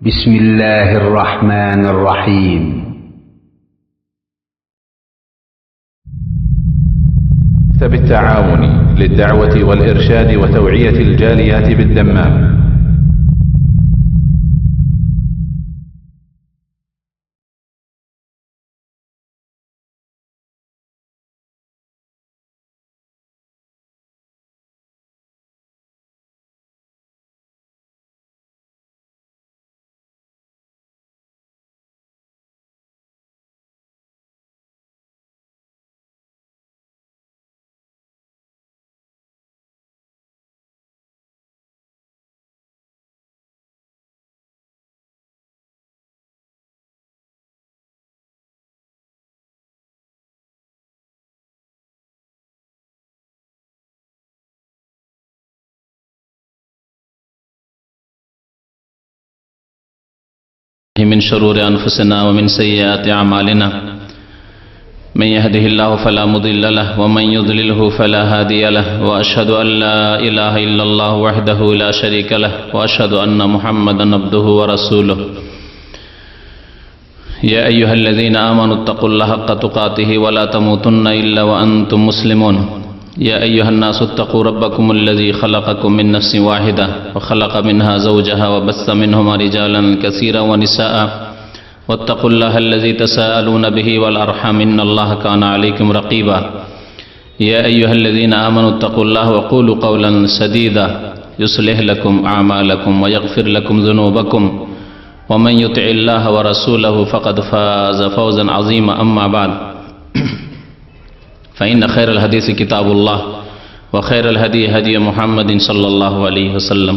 بسم الله الرحمن الرحيم بالتعاون للدعوة والإرشاد وتوعية الجاليات بالدمام. من شرور أنفسنا ومن سيئات أعمالنا من يهده الله فلا مضل له ومن يضلله فلا هادي له وأشهد أن لا إله إلا الله وحده لا شريك له وأشهد أن محمدا عبده ورسوله. يا أيها الذين آمنوا اتقوا الله حق تقاته ولا تموتن إلا وأنتم مسلمون. يا أيها الناس اتقوا ربكم الذي خلقكم من نفس واحدة وخلق منها زوجها وبث منهما رجالا كثيرا ونساء واتقوا الله الذي تساءلون به والأرحام إن الله كان عليكم رقيبا. يا أيها الذين آمنوا اتقوا الله وقولوا قولا سديدا يصلح لكم أعمالكم ويغفر لكم ذنوبكم ومن يطع الله ورسوله فقد فاز فوزا عظيما. أما بعد فإن خير الحديث كتاب الله وخير الهدي هدي محمد صلى الله عليه وسلم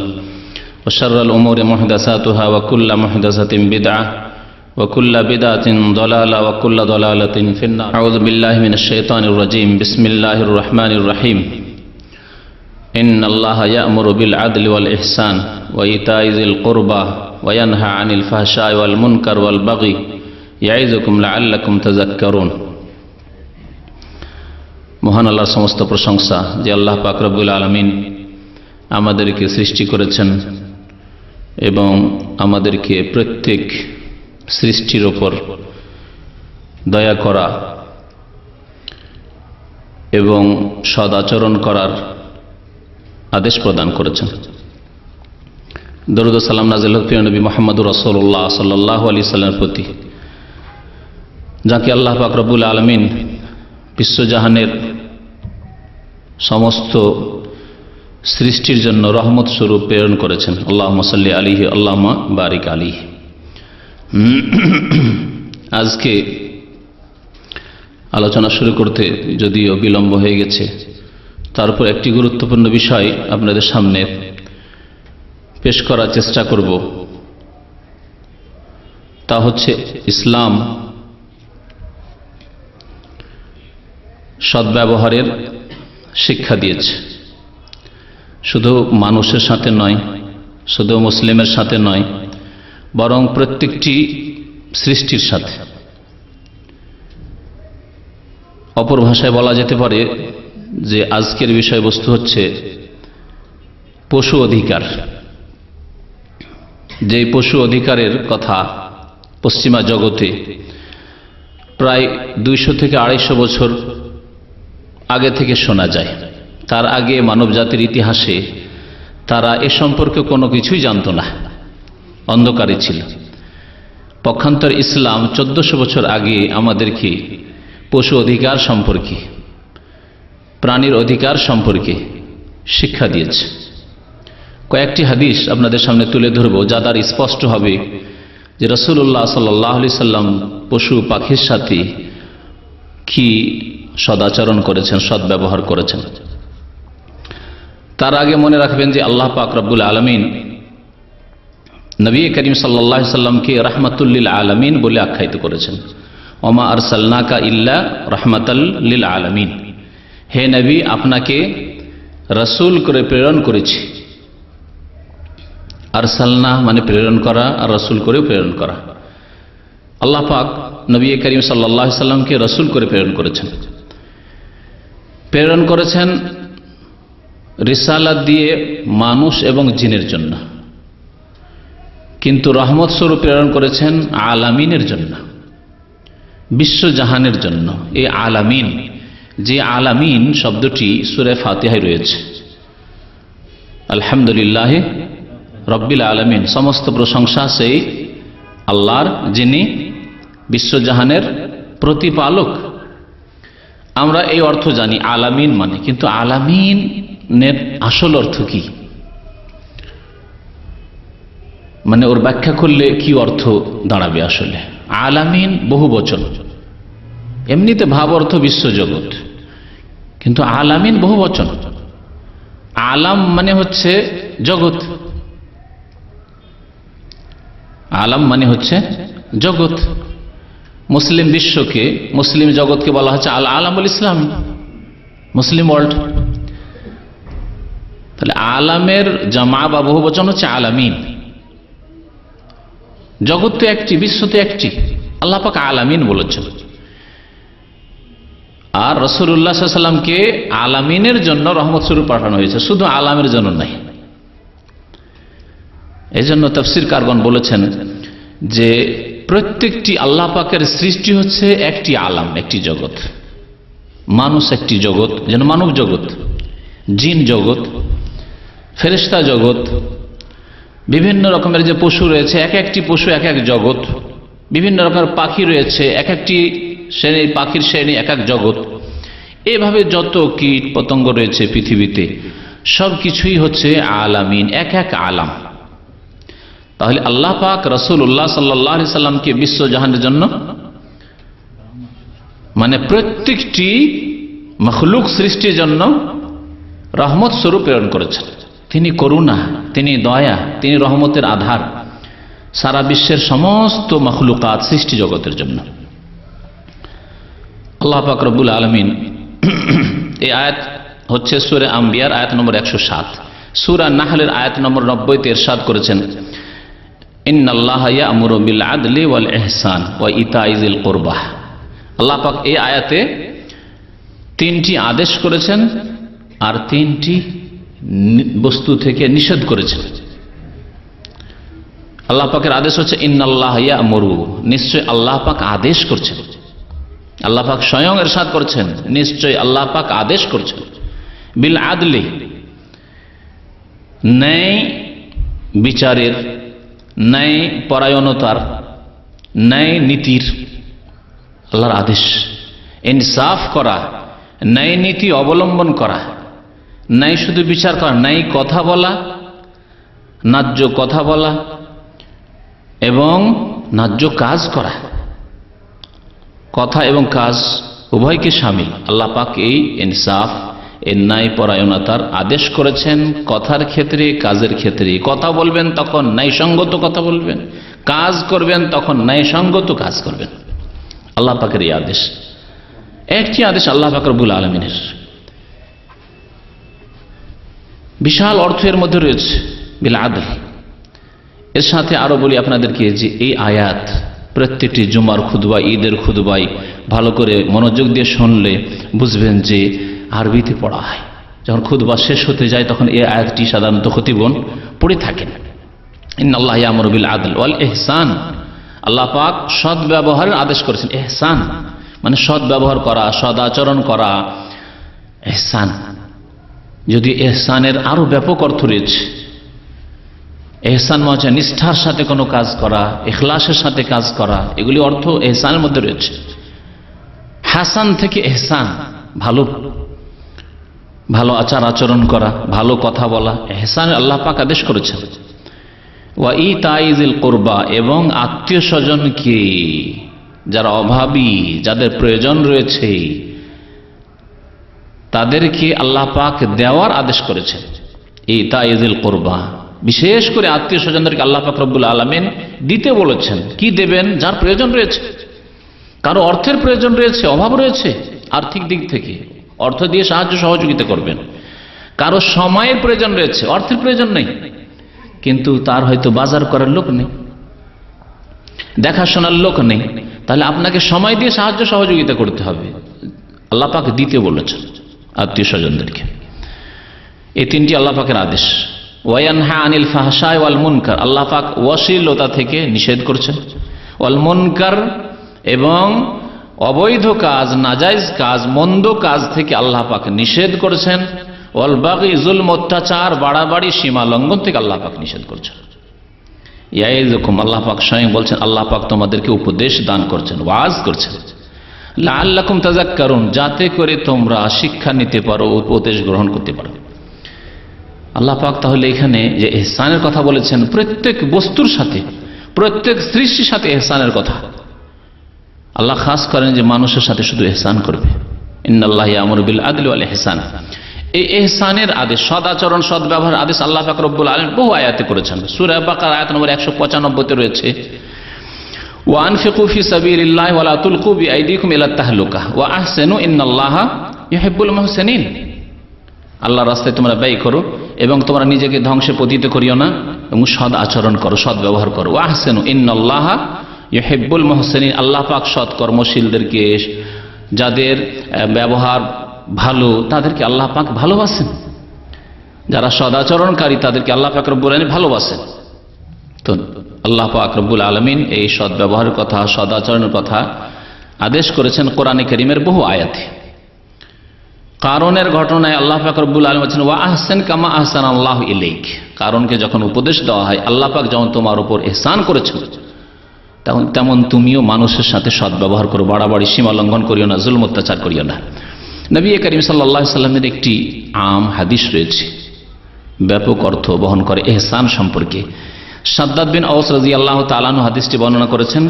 وشر الأمور محدثاتها وكل محدثة بدعة وكل بدعة ضلالة وكل ضلالة في النار. أعوذ بالله من الشيطان الرجيم. بسم الله الرحمن الرحيم. إن الله يأمر بالعدل والإحسان وإيتاء ذي القربى وينهى عن الفحشاء والمنكر والبغي يعظكم لعلكم تذكرون. মহান আল্লাহর সমস্ত প্রশংসা যে আল্লাহ পাক রব্বুল আলামিন আমাদেরকে সৃষ্টি করেছেন এবং আমাদেরকে প্রত্যেক সৃষ্টির ওপর দয়া করা এবং সদাচরণ করার আদেশ প্রদান করেছেন। দরুদ ও সালাম নাযিল হোক প্রিয় নবী মুহাম্মদুর রাসূলুল্লাহ সাল্লাল্লাহু আলাইহি সাল্লামের প্রতি, যাকে আল্লাহ পাক রব্বুল আলামিন বিশ্বজাহানের সমস্ত সৃষ্টির জন্য রহমত স্বরূপ প্রেরণ করেছেন। আল্লাহুম্মা সাল্লি আলাইহি আল্লাহুম্মা বারিক আলাইহি। আজকে আলোচনা শুরু করতে যদিও বিলম্ব হয়ে গেছে, তারপর একটি গুরুত্বপূর্ণ বিষয় আপনাদের সামনে পেশ করার চেষ্টা করব। তা হচ্ছে ইসলাম সদ্ব্যবহারের শিক্ষা দিয়েছে। শুধু মানুষের সাথে নয়, শুধু মুসলিমের সাথে নয়, বরং প্রত্যেকটি সৃষ্টির সাথে। অপর ভাষায় বলা যেতে পারে যে আজকের বিষয়বস্তু হচ্ছে পশু অধিকার। যে পশু অধিকারের কথা পশ্চিমা জগতে প্রায় 200 থেকে 250 বছর আগে থেকে শোনা যায়। তার আগে মানব জাতির ইতিহাসে তারা এ সম্পর্কে কোনো কিছুই জানত না, অন্ধকারে ছিল। পক্ষান্তর ইসলাম 1400 বছর আগে আমাদেরকে পশু অধিকার সম্পর্কে, প্রাণীর অধিকার সম্পর্কে শিক্ষা দিয়েছে। কয়েকটি হাদিস আপনাদের সামনে তুলে ধরব, যা দ্বারা স্পষ্ট হবে যে রাসূলুল্লাহ সাল্লাল্লাহু আলাইহি সাল্লাম পশু পাখির সাথে কি সদাচরণ করেছেন, সদ্ব্যবহার করেছেন। তার আগে মনে রাখবেন যে আল্লাহ পাক রব্বুল আলামিন নবী করিম সাল্লাল্লাহু আলাইহি সাল্লামকে রাহমাতুল লিল আলামিন বলে আখ্যায়িত করেছেন। ওমা আরসালনাকা ইল্লা রাহমাতাল লিল আলামিন। হে নবী, আপনাকে রাসূল করে প্রেরণ করেছি। আরসালনা মানে প্রেরণ করা, আর রাসূল করে প্রেরণ করা। আল্লাহ পাক নবী করিম সাল্লাল্লাহু আলাইহি সাল্লামকে রাসূল করে প্রেরণ করেছেন রিসালাত দিয়ে মানুষ এবং জিনের জন্য। কিন্তু রহমত স্বরূপ প্রেরণ করেছেন আলামিনের জন্য, বিশ্বজাহানের জন্য। এই আলামিন, যে আলামিন শব্দটি সূরা ফাতিহায় রয়েছে, আলহামদুলিল্লাহ রব্বিল আলামিন, সমস্ত প্রশংসা সেই আল্লাহর যিনি বিশ্বজাহানের প্রতিপালক। আমরা এই অর্থ জানি আলামিন মানে, কিন্তু আলামিনের আসল অর্থ কি, মানে ওর ব্যাখ্যা করলে কি অর্থ দাঁড়াবে? আসলে আলামিন বহু বচন, এমনিতে ভাব অর্থ বিশ্বজগৎ, কিন্তু আলামিন বহু বচন। আলাম মানে হচ্ছে জগৎ, আলাম মানে হচ্ছে জগৎ। মুসলিম বিশ্বকে, মুসলিম জগৎকে বলা হচ্ছে আল আলামুল ইসলামী, মুসলিম ওয়ার্ল্ড। তাহলে আলামের জামা বা বহু বচন হচ্ছে আলামিন। জগৎ তো একটি, বিশ্ব তো একটি, আল্লাহ পাক আলামিন বলেছেন। আর রাসূলুল্লাহ সাল্লাল্লাহু আলাইহি ওয়াসাল্লামকে আলামিনের জন্য রহমত স্বরূপ পাঠানো হয়েছে, শুধু আলামের জন্য নাই। এই জন্য তাফসীরকারগণ বলেছেন যে প্রত্যেকটি আল্লাহ পাকের সৃষ্টি হচ্ছে একটি আলাম, একটি জগৎ। মানুষ একটি জগৎ, যেন মানব জগৎ, জিন জগৎ, ফেরেশতা জগৎ, বিভিন্ন রকমের যে পশু রয়েছে, এক একটি পশু এক এক জগৎ, বিভিন্ন রকমের পাখি রয়েছে, এক একটি শ্রেণী, পাখির শ্রেণী এক এক জগৎ। এভাবে যত কীট পতঙ্গ রয়েছে পৃথিবীতে, সব কিছুই হচ্ছে আলামিন, এক এক আলাম। তাহলে আল্লাহ পাক রাসূলুল্লাহ সাল্লাল্লাহু আলাইহি সাল্লামকে বিশ্বজাহানের জন্য, মানে প্রত্যেকটি মখলুক সৃষ্টির জন্য রহমত স্বরূপ প্রেরণ করেছেন। তিনি করুণা, তিনি দয়া, তিনি রহমতের আধার সারা বিশ্বের সমস্ত মখলুকাত সৃষ্টি জগতের জন্য। আল্লাহ পাক রব্বুল আলামিন এই আয়াত হচ্ছে সূরা আম্বিয়ার আয়াত নম্বর 107, সূরা নাহলের আয়াত নম্বর 90-তে ইরশাদ করেছেন, ইন্নাল্লাহা ইয়া'মুরু বিল আদলি ওয়াল ইহসান ওয়া ইতা'i যিল কুরবা। আল্লাহ পাক এই আয়াতে 3টি আদেশ করেছেন আর 3টি বস্তু থেকে নিষেধ করেছেন। আল্লাহ পাকের আদেশ হচ্ছে ইন্নাল্লাহা ইয়া'মুরু, নিশ্চয় আল্লাহ পাক আদেশ করছেন। আল্লাহ পাক স্বয়ং ইরশাদ করছেন, নিশ্চয় আল্লাহ পাক আদেশ করছেন, বিল আদলি, ন্যায় বিচারের, ন্যায় পরায়ণতার, ন্যায় নীতির আল্লাহর আদেশ। ইনসাফ করা, ন্যায় নীতি অবলম্বন করা, ন্যায় শুধু বিচার করা, ন্যায় কথা বলা, ন্যায্য কথা বলা এবং ন্যায্য কাজ করা। কথা এবং কাজ উভয়কে শামিল। আল্লাহ পাক এই ইনসাফ, এই ন্যায় পরায়ণতার আদেশ করেছেন কথার ক্ষেত্রে, কাজের ক্ষেত্রে। কথা বলবেন তখন ন্যায়সঙ্গত কথা বলবেন, কাজ করবেন তখন ন্যায়সঙ্গত কাজ করবেন। আল্লাহ পাকের এই আদেশ, একটি আদেশ আল্লাহ পাক রব্বুল আলামিনের। বিশাল অর্থ এর মধ্যে রয়েছে বিল আদল। এর সাথে আরো বলি আপনাদেরকে যে এই আয়াত প্রত্যেকটি জুমার খুতবা, ঈদের খুতবায় ভালো করে মনোযোগ দিয়ে শুনলে বুঝবেন যে আরবিতে পড়া হয়। যখন খুতবা শেষ হতে যায় তখন এই আয়াতটি সাধারণত খতিবগণ পড়ে থাকেন। ইন্নাল্লাহা ইয়া'মুরু বিল আদল ওয়াল ইহসান। আল্লাহ পাক সৎ ব্যবহারের আদেশ করেছেন। ইহসান মানে সৎ ব্যবহার করা, সদ আচরণ করা, ইহসান। যদি ইহসানের আরো ব্যাপক অর্থ রয়েছে। ইহসান মানে নিষ্ঠার সাথে কোনো কাজ করা, ইখলাসের সাথে কাজ করা, এগুলি অর্থ ইহসানের মধ্যে রয়েছে। হাসান থেকে ইহসান, ভালো ভালো আচার আচরণ করা, ভালো কথা বলা, ইহসান আল্লাহ পাক আদেশ করেছেন। ওয়া ইতা'i যিল কুরবা, এবং আত্মীয় স্বজনকে, যারা অভাবী, যাদের প্রয়োজন রয়েছে, তাদেরকে আল্লাহ পাক দেওয়ার আদেশ করেছেন। ইতা'i যিল কুরবা, বিশেষ করে আত্মীয় স্বজনদেরকে আল্লাহ পাক রব্বুল আলামিন দিতে বলেছেন। কি দেবেন? যার প্রয়োজন রয়েছে। কারো অর্থের প্রয়োজন রয়েছে, অভাব রয়েছে আর্থিক দিক থেকে, অর্থ দিয়ে সাহায্য সহযোগিতা করবেন। কারো সময়ের প্রয়োজন রয়েছে, অর্থের প্রয়োজন নেই, কিন্তু তার হয়তো বাজার করার লোক নেই, দেখাশোনার লোক নেই, তাহলে আপনাকে সময় দিয়ে সাহায্য সহযোগিতা করতে হবে। আল্লাহ পাক দিতে বলেছেন আত্মীয় স্বজনদেরকে। এই 3টি আল্লাহ পাকের আদেশ। ওয়ায়ানহা আনিল ফাহশাই ওয়াল মুনকার, আল্লাহ পাক অশ্লীলতা থেকে নিষেধ করছেন, ওয়াল মুনকার এবং অবৈধ কাজ, নাজায়েজ কাজ, মন্দ কাজ থেকে আল্লাহ পাক নিষেধ করেছেন, ওয়াল বাগি জুলম, অত্যাচার, বাড়াবাড়ি, সীমা লঙ্ঘন থেকে আল্লাহ পাক নিষেধ করছেন। ইয়াইযুকুম, আল্লাহ পাক স্বয়ং বলছেন, আল্লাহ পাক তোমাদেরকে উপদেশ দান করছেন, ওয়াজ করছেন, লাআল্লাকুম তাযাক্কারুন, যাতে করে তোমরা শিক্ষা নিতে পারো, উপদেশ গ্রহণ করতে পারো। আল্লাহ পাক তাহলে এখানে যে ইহসানের কথা বলেছেন, প্রত্যেক বস্তুর সাথে, প্রত্যেক সৃষ্টির সাথে ইহসানের কথা আল্লাহ খাস করেন যে মানুষের সাথে শুধু ইহসান করবে। ইন্নাল্লাহা ইয়ামুরু বিল আদলি ওয়াল ইহসান, এই ইহসানের আদেশ, সদাচরণ, সদ্ব্যবহার আদেশ আল্লাহ পাক রব্বুল আলামিন বহু আয়াতে করেছেন। সূরা বাকারা আয়াত নম্বর 195 তে রয়েছে, ওয়া আনফিকু ফি সাবিলিল্লাহি ওয়া লা তুলকু বিআইদিকুম ইলা তাহলুকা ওয়া আহসিনু ইন্নাল্লাহা ইউহিব্বুল মুহসিনিন। আল্লাহর রাস্তায় তোমরা ব্যয় করো এবং তোমরা নিজেকে ধ্বংসে পতিত করিও না, এবং সৎ আচরণ করো, সৎ ব্যবহার করো। ওয়া আহসিনু ইন্নাল্লাহা ইউহিব্বুল মুহসিনিন, আল্লাহ পাক সৎ কর্মশীলদেরকে, যাদের ব্যবহার ভালো তাদেরকে আল্লাহ পাক ভালোবাসেন, যারা সদাচরণকারী তাদেরকে আল্লাহ পাক রব্বুল আলামিন ভালোবাসেন। তো আল্লাহ পাক রব্বুল আলামিন এই সৎ ব্যবহারের কথা, সদাচরণের কথা আদেশ করেছেন কোরআনে কারীমের বহু আয়াতে। কারণের ঘটনায় আল্লাহ পাক রব্বুল আলামিন বলেছেন, ওয়া আহসিন কামা আহসানাল্লাহু ইলাইক, কারণকে যখন উপদেশ দেওয়া হয়, আল্লাহ পাক যেমন তোমার উপর ইহসান করেছেন তেমন তুমিও মানুষের সাথে সৎ ব্যবহার করো, বাড়াবাড়ি, সীমা লঙ্ঘন করিও না, জুলম অত্যাচার করিও না। নবী করিম সাল্লাল্লাহু আলাইহি সাল্লামের একটি আম হাদিস রয়েছে, ব্যাপক অর্থ বহন করে ইহসান সম্পর্কে। সাদ্দাদ বিন আওস রাদিয়াল্লাহু তাআলা আনহু হাদিসটি বর্ণনা করেছেন,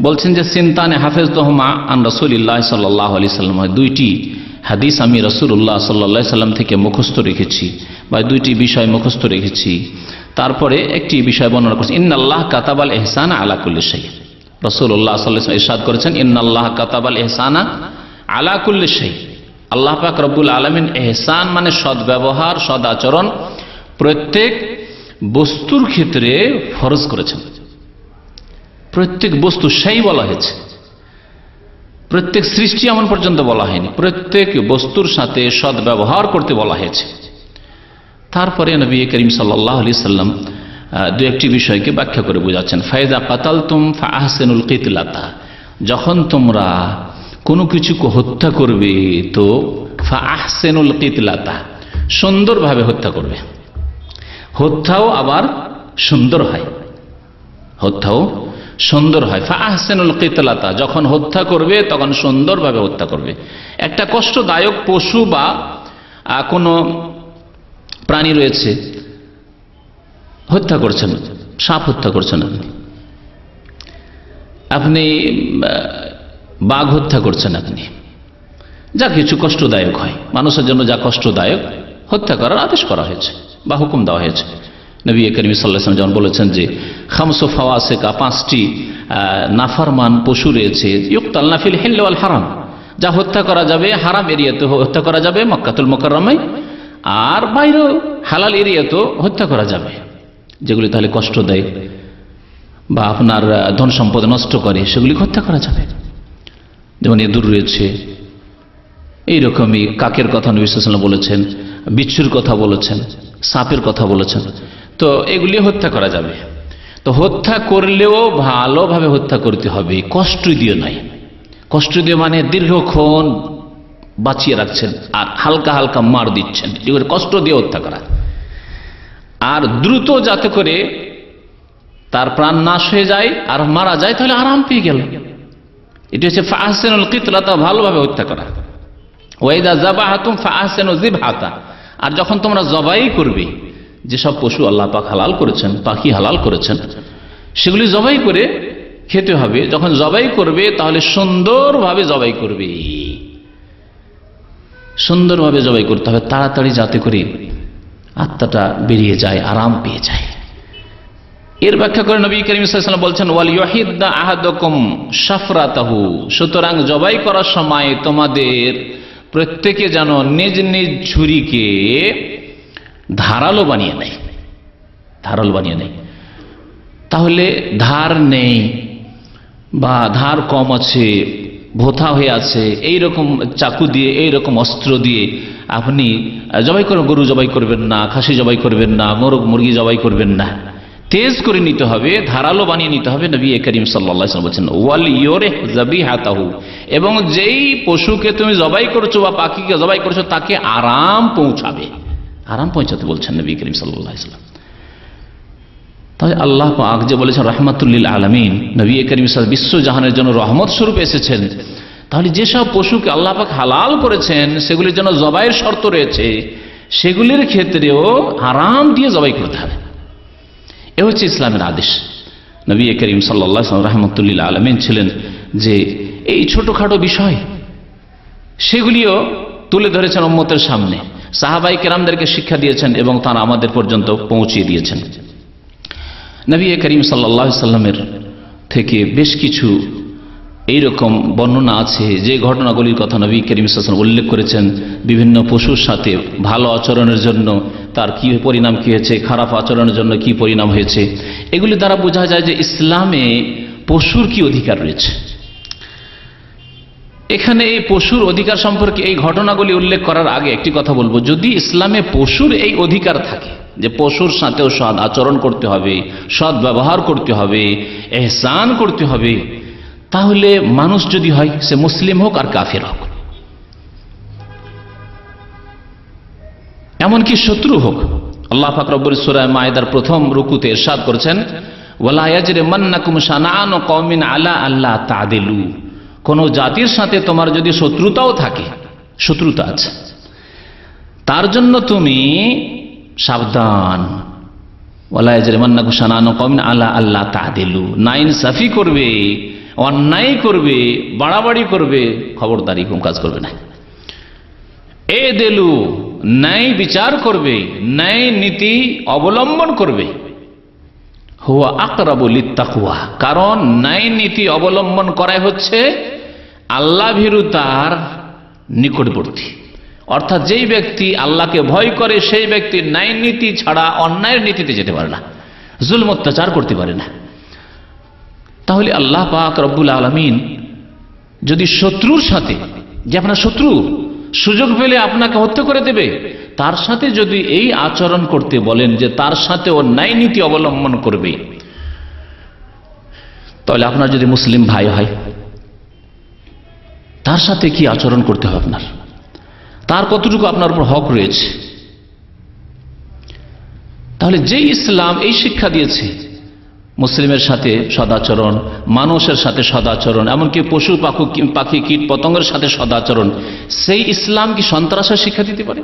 বলছেন যে সিনতানে হাফিজতুহুমা আন রাসূলিল্লাহ সাল্লাল্লাহু আলাইহি সাল্লাম, দুইটি হাদিস আমি রাসূলুল্লাহ সাল্লাল্লাহু আলাইহি সাল্লাম থেকে মুখস্থ রেখেছি, বা দুইটি বিষয় মুখস্থ রেখেছি। তারপরে একটি বিষয় বর্ণনা করেছেন, ইন্নাল্লাহ কাতাবাল ইহসানা আলা কুল্লি শাই। রাসূলুল্লাহ সাল্লাল্লাহু আলাইহি ওয়াসাল্লাম ইরশাদ করেছেন, ইন্নাল্লাহ কাতাবাল ইহসানা আলা কুল্লি শাই। আল্লাহ পাক রব্বুল আলামিন ইহসান মানে সদ্ব্যবহার, সদাচরণ প্রত্যেক বস্তুর ক্ষেত্রে ফরজ করেছেন। প্রত্যেক বস্তু সেই বলা হয়েছে, প্রত্যেক সৃষ্টি এমন পর্যন্ত বলা হয়নি, প্রত্যেক বস্তুর সাথে সদ্ব্যবহার করতে বলা হয়েছে। তারপরে নবী করিম সাল্লাল্লাহু আলাইহি সাল্লাম দু একটি বিষয়কে ব্যাখ্যা করে বোঝাচ্ছেন। ফাইজা কাতালতুম ফাআহসিনুল কিতলাতা, যখন তোমরা কোনো কিছুকে হত্যা করবে তো ফাআহসিনুল কিতলাতা, সুন্দরভাবে হত্যা করবে। হত্যাও আবার সুন্দর হয়, হত্যাও সুন্দর হয়। ফাআহসিনুল কিতলাতা, যখন হত্যা করবে তখন সুন্দরভাবে হত্যা করবে। একটা কষ্টদায়ক পশু বা কোনো প্রাণী রয়েছে, হত্যা করছেন, সাপ হত্যা করছেন, আপনি বাঘ হত্যা করছেন, আপনি যা কিছু কষ্টদায়ক হয় মানুষের জন্য, যা কষ্টদায়ক হত্যা করার আদেশ করা হয়েছে বা হুকুম দেওয়া হয়েছে। নবী করিম সাল্লাল্লাহু আলাইহি ওয়াসাল্লাম যেমন বলেছেন যে খামসু ফাওয়াসিকা, পাঁচটি নাফরমান পশু রয়েছে, ইউকতালনা ফিল হিল্ল ওয়াল হারাম, যা হত্যা করা যাবে হারাম এরিয়াতে হত্যা করা যাবে, মক্কাতুল মুকাররমায়, আর বাইরে হালাল এরিয়াতেও হত্যা করা যাবে। যেগুলি তাহলে কষ্ট দেয় বা আপনার ধন সম্পদ নষ্ট করে, সেগুলি হত্যা করা যাবে। যেমন ইঁদুর রয়েছে, এইরকমই কাকের কথা নবী সাল্লাল্লাহু আলাইহি ওয়াসাল্লাম বলেছেন, বিচ্ছুর কথা বলেছেন, সাপের কথা বলেছেন, তো এগুলি হত্যা করা যাবে। তো হত্যা করলেও ভালোভাবে হত্যা করতে হবে, কষ্ট দিয়ে নয়। কষ্ট দিয়ে মানে দীর্ঘক্ষণ বাঁচিয়ে রাখছেন আর হালকা হালকা মার দিচ্ছেন, এগুলো কষ্ট দিয়ে হত্যা করা। আর দ্রুত যাতে করে তার প্রাণ নাশ হয়ে যায় আর মারা যায়, তাহলে আরাম পেয়ে গেল। এটি হচ্ছে ফাআহসিনুল কিতলাতা, ভালোভাবে হত্যা করা। ওয়াইদা যাবাহাতুম ফাআহসিনু যিবহাতা, আর যখন তোমরা জবাই করবে, যেসব পশু আল্লাহ পাক হালাল করেছেন, পাখি হালাল করেছেন, সেগুলি জবাই করে খেতে হবে। যখন জবাই করবে তাহলে সুন্দরভাবে জবাই করবে, সুন্দরভাবে জবাই করতে হবে, তাড়াতাড়ি যাতে করে আত্মাটা বেরিয়ে যায়, আরাম পেয়ে যায়। এর ব্যাখ্যা করে নবী করিম সাল্লাল্লাহু আলাইহি ওয়াসাল্লাম বলছেন, ওয়াল ইউহিদ্দা আহাদুকুম শাফরাতাহু, সুতরাং জবাই করার সময় তোমাদের প্রত্যেকে যেন নিজ নিজ ছুরিকে ধারালো বানিয়ে নেয়, ধারালো বানিয়ে নেয়। তাহলে ধার নেই বা ধার কম আছে, ভোথা হয়ে আছে, এই রকম চাকু দিয়ে, এই রকম অস্ত্র দিয়ে আপনি জবাই করবেন, গরু জবাই করবেন না, খাসি জবাই করবেন না, মোরগ মুরগি জবাই করবেন না, তেজ করে নিতে হবে, ধারালো বানিয়ে নিতে হবে। নবী করিম সাল্লাল্লাহু আলাইহি ওয়াসাল্লাম বলেছেন ওয়াল ইউরিহ যাবিহাতাহু, এবং যেই পশুকে তুমি জবাই করছো বা পাখিকে জবাই করছো তাকে আরাম পৌঁছাবে, আরাম পৌঁছাতে বলছেন নবী করিম সাল্লাল্লাহু আলাইহি ওয়াসাল্লাম। তাহলে আল্লাহ পাক যে বলেছেন রাহমাতুল লিল আলামিন, নবী করিম সাল্লাল্লাহু বিশ্ব জাহানের জন্য রহমত স্বরূপ এসেছেন, তাহলে যেসব পশুকে আল্লাহ পাক হালাল করেছেন সেগুলির জন্য জবাইয়ের শর্ত রয়েছে, সেগুলির ক্ষেত্রেও আরাম দিয়ে জবাই করতে হবে। এ হচ্ছে ইসলামের আদেশ। নবী করিম সাল্লাল্লাহু আলাইহি ওয়াসাল্লাম রাহমাতুল লিল আলামিন ছিলেন যে এই ছোটখাটো বিষয় সেগুলিও তুলে ধরেছেন উম্মতের সামনে, সাহাবায়ে কেরামদেরকে শিক্ষা দিয়েছেন এবং তারা আমাদের পর্যন্ত পৌঁছিয়ে দিয়েছেন। নবী করিম সাল্লাল্লাহু আলাইহি ওয়াসাল্লামের থেকে বেশ কিছু এইরকম বর্ণনা আছে যে ঘটনাগুলির কথা নবী করিম সাল্লাল্লাহু আলাইহি ওয়াসাল্লাম উল্লেখ করেছেন। বিভিন্ন পশুর সাথে ভালো আচরণের জন্য তার কি পরিণাম কি হয়েছে, খারাপ আচরণের জন্য কি পরিণাম হয়েছে, এগুলি দ্বারা বোঝা যায় যে ইসলামে পশুর কি অধিকার রয়েছে। এখানে এই পশুর অধিকার সম্পর্কে এই ঘটনাগুলি উল্লেখ করার আগে একটি কথা বলবো, যদি ইসলামে পশুর এই অধিকার থাকে যে পশুর সাথেও সৎ আচরণ করতে হবে, সৎ ব্যবহার করতে হবে, ইহসান করতে হবে, তাহলে মানুষ যদি হয় সে মুসলিম হোক আর কাফের হোক, এমনকি শত্রু হোক, আল্লাহ পাক রব্বুল সূরা মায়েদার প্রথম রুকুতে ইরশাদ করেছেন ওয়ালা ইয়াজরিমান্নাকুম শানাআনু কওমিন আলা আল্লা তা'দিলু, কোন জাতির সাথে তোমার যদি শত্রুতাও থাকে, শত্রুতা আছে, তার জন্য তুমি সাবধান। ওয়ালা ইয়াজরিমান্নাকুম শানাআনু কওমিন আলা আল্লা তা'দিলু, নাইনসাফি করবে, অন্যায় করবে, বাড়াবাড়ি করবে, খবরদারি কোন কাজ করবে না। এ দেলু, ন্যায় বিচার করবে, ন্যায় নীতি অবলম্বন করবে। হুয়া আকরাবু লিত্তাকওয়া, কারণ ন্যায় নীতি অবলম্বন করাই হচ্ছে আল্লাহ ভীরুতার নিকটবর্তী। অর্থাৎ যেই ব্যক্তি আল্লাহকে ভয় করে সেই ব্যক্তি ন্যায় নীতি ছাড়া অন্যায়ের নীতিতে যেতে পারে না, জুলম অত্যাচার করতে পারে না। তাহলে আল্লাহ পাক রব্বুল আলামিন যদি শত্রুর সাথে, যে আপনার শত্রু সুযোগ পেলে আপনাকে হত্যা করে দেবে, তার সাথে যদি এই আচরণ করতে বলেন যে তার সাথে ও ন্যায় নীতি অবলম্বন করবে, তাহলে আপনার যদি মুসলিম ভাই হয় তার সাথে কি আচরণ করতে হবে, আপনার তার কতটুকু আপনার উপর হক রয়েছে। তাহলে যে ইসলাম এই শিক্ষা দিয়েছে মুসলিমের সাথে সদাচরণ, মানুষের সাথে সদাচরণ, এমনকি পশু পাখি কীট পতঙ্গের সাথে সদাচরণ, সেই ইসলাম কি সন্ত্রাসের শিক্ষা দিতে পারে?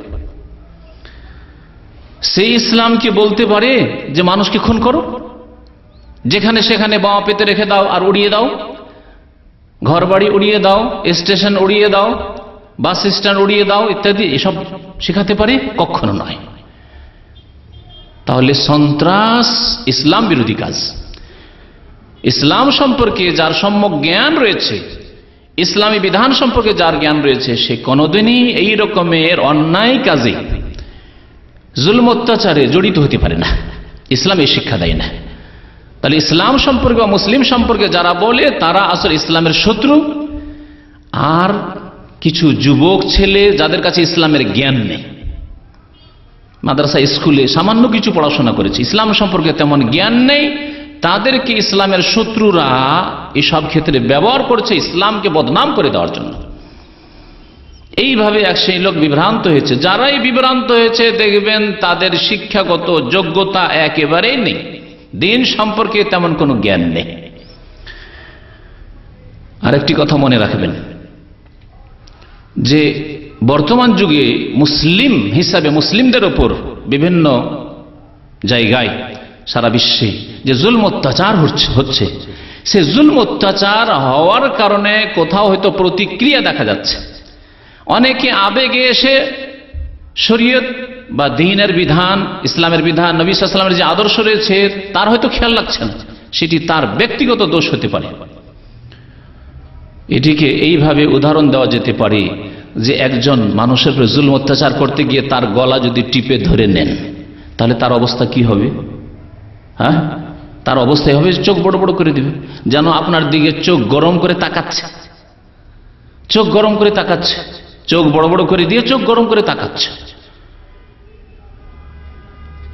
সেই ইসলাম কি বলতে পারে যে মানুষকে খুন করো, যেখানে সেখানে বাঁ পেতে রেখে দাও আর উড়িয়ে দাও, ঘর বাড়ি উড়িয়ে দাও, স্টেশন উড়িয়ে দাও, বাস স্ট্যান্ড উড়িয়ে দাও ইত্যাদি, এসব শেখাতে পারে? কখনো নয়। তাহলে সন্ত্রাস ইসলাম বিরোধী কাজ। ইসলাম সম্পর্কে যার সম্যক জ্ঞান রয়েছে, ইসলামী বিধান সম্পর্কে যার জ্ঞান রয়েছে, সে কোনোদিনই এই রকমের অন্যায় কাজে, জুলম অত্যাচারে জড়িত হতে পারে না। ইসলাম এই শিক্ষা দেয় না। তাহলে ইসলাম সম্পর্কে বা মুসলিম সম্পর্কে যারা বলে তারা আসলে ইসলামের শত্রু। আর কিছু যুবক ছেলে যাদের কাছে ইসলামের জ্ঞান নেই, মাদ্রাসা স্কুলে সামান্য কিছু পড়াশোনা করেছে, ইসলাম সম্পর্কে তেমন জ্ঞান নেই, তাদেরকে ইসলামের শত্রুরা এসব ক্ষেত্রে ব্যবহার করছে ইসলামকে বদনাম করে দেওয়ার জন্য। এইভাবে এক সেই লোক বিভ্রান্ত হয়েছে। যারাই বিভ্রান্ত হয়েছে দেখবেন তাদের শিক্ষাগত যোগ্যতা একেবারেই নেই, দিন সম্পর্কে তেমন কোনো জ্ঞান নেই। আরেকটি কথা মনে রাখবেন যে বর্তমান যুগে মুসলিম হিসাবে মুসলিমদের ওপর বিভিন্ন জায়গায় সারা বিশ্বে যে জুলম অত্যাচার হচ্ছে, সে জুলম অত্যাচার হওয়ার কারণে কোথাও হয়তো প্রতিক্রিয়া দেখা যাচ্ছে। অনেকে আবেগে এসে শরীয়ত বা দ্বীনের বিধান, ইসলামের বিধান, নবী সাল্লাল্লাহু আলাইহি ওয়াসাল্লামের যে আদর্শ রয়েছে তার হয়তো খেয়াল রাখছে না, সেটি তার ব্যক্তিগত দোষ হতে পারে। এটিকে এইভাবে উদাহরণ দেওয়া যেতে পারে যে একজন মানুষের উপর জুলম অত্যাচার করতে গিয়ে তার গলা যদি টিপে ধরে নেন, তাহলে তার অবস্থা কি হবে? হ্যাঁ, তার অবস্থায় হবে চোখ বড় বড় করে দিবে, যেন আপনার দিকে চোখ গরম করে তাকাচ্ছে। চোখ গরম করে তাকাচ্ছে, চোখ বড় বড় করে দিয়ে চোখ গরম করে তাকাচ্ছে।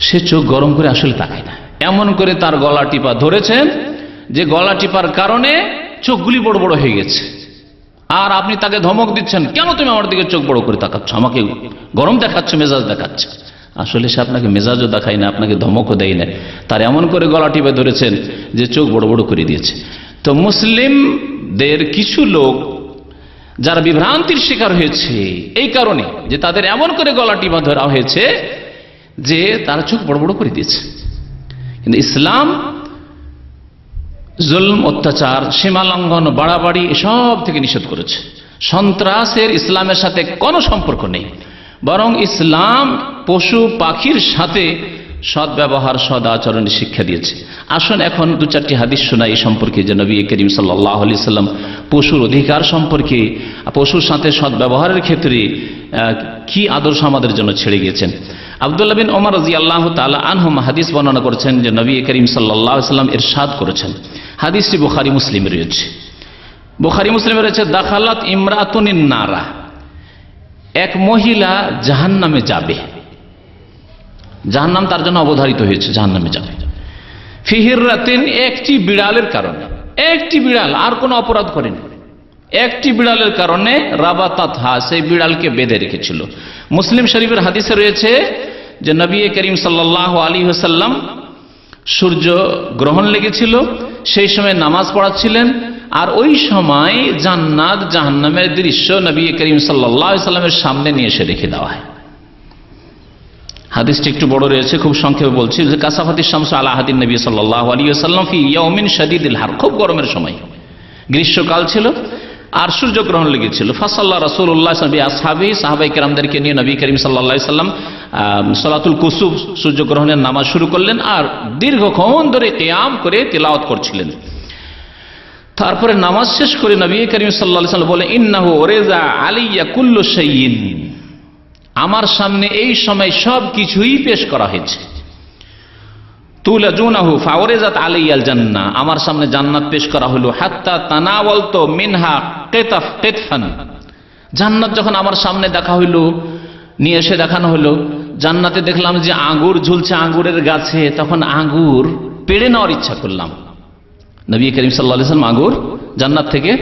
সে চোখ গরম করে আসলে তাকায় না, এমন করে তার গলা টিপা ধরেছেন যে গলা টিপার কারণে চোখগুলি বড় বড় হয়ে গেছে। আর আপনি তাকে ধমক দিচ্ছেন, কেন তুমি আমার দিকে চোখ বড় করে তাকাচ্ছ, আমাকে গরম দেখাচ্ছ, মেজাজ দেখাচ্ছে। আসলে সে আপনাকে মেজাজও দেখায় না, আপনাকে ধমকও দেয় না, তার এমন করে গলা টিপে ধরেছেন যে চোখ বড় বড় করে দিয়েছে। তো মুসলিমদের কিছু লোক যারা বিভ্রান্তির শিকার হয়েছে এই কারণে যে তাদের এমন করে গলা টিপা ধরা হয়েছে যে তারা চোখ বড় বড় করে দিয়েছে। কিন্তু ইসলাম জুলম, অত্যাচার, সীমা লঙ্ঘন, বাড়াবাড়ি এসব থেকে নিষেধ করেছে। সন্ত্রাসের ইসলামের সাথে কোনো সম্পর্ক নেই, বরং ইসলাম পশু পাখির সাথে সদ্ব্যবহার, সদ আচরণের শিক্ষা দিয়েছে। আসুন এখন দু চারটি হাদিস শোনাই এই সম্পর্কে, যে নবী করিম সাল্লাল্লাহু আলাইহি সাল্লাম পশুর অধিকার সম্পর্কে, পশুর সাথে সদ্ব্যবহারের ক্ষেত্রে কি আদর্শ আমাদের জন্য ছেড়ে গিয়েছেন। আব্দুল্লাহ বিন ওমর রাদিয়াল্লাহু তাআলা আনহু হাদিস বর্ণনা করেছেন যে নবী করিম সাল্লাল্লাহু আলাইহি সাল্লাম ইরশাদ করেছেন, হাদিসটি বুখারী মুসলিমে রয়েছে। বুখারী মুসলিমে রয়েছে, দাখালাত ইমরাতুনিন নারা, এক মহিলা জাহান্নামে যাবে, জাহান্নাম তার জন্য অবধারিত হয়েছে, জাহান্নামে যাবে। ফিহিরাতিন, একটি বিড়ালের কারণে, একটি বিড়াল, আর কোনো অপরাধ করেনি, একটি বিড়ালের কারণে রাবাতাতহা, সেই বিড়ালকে বেঁধে রেখেছিল। মুসলিম শরীফের হাদিসে রয়েছে যে নবী করিম সাল্লাল্লাহু আলাইহি ওয়াসাল্লাম সূর্য গ্রহণ লেগেছিল, সেই সময় নামাজ পড়াচ্ছিলেন, আর ওই সময় জান্নাত জাহান্নামের দৃশ্য নবী করিম সাল্লাল্লাহু আলাইহি ওয়াসাল্লামের সামনে নিয়ে এসে রেখে দেওয়া হয়। হাদিসটি একটু বড় রয়েছে, খুব সংক্ষেপে বলছি যে কাসাফাতিশ শামসু আলা আহাদিন নবী সাল্লাল্লাহু আলাইহি ওয়াসাল্লাম ফি ইয়াউমিন শাদীদিল হার, খুব গরমের সময়, গ্রীষ্মকাল ছিল আর সূর্যগ্রহণ লেগেছিল। ফাসাল্লা রাসূলুল্লাহ আসহাবি, সাহাবায়ে কেরামদেরকে নিয়ে নবী করিম সাল্লাল্লাহু আলাইহি ওয়াসাল্লাম সালাতুল কুসুফ, সূর্যগ্রহণের নামাজ শুরু করলেন, আর দীর্ঘক্ষণ ধরে কিয়াম করে তিলাওয়াত করছিলেন। তারপরে নামাজ শেষ করে নবী করিম সাল্লাল্লাহু আলাইহি ওয়াসাল্লাম বলে, ইন্নাহু ওরিজা আলাইয়া কুল্লু শাইইন, আমার সামনে এই সময় সব কিছুই পেশ করা হয়েছে। তুলাজুনাহু ফাওরিজাত আলাইয়াল জান্নাহ, আমার সামনে জান্নাত পেশ করা হলো। হাত্তা তানাওয়ালতু মিনহা কিতফান, জান্নাত যখন আমার সামনে দেখা হইলো, নিয়ে এসে দেখানো হলো, জান্নাতে দেখলাম যে আঙ্গুর ঝুলছে আঙ্গুরের গাছে, তখন আঙ্গুর পেড়ে নেওয়ার ইচ্ছা করলাম। নবী করিম সাল্লাল্লাহু আলাইহি ওয়াসাল্লাম আঙ্গুর জান্নাত থেকে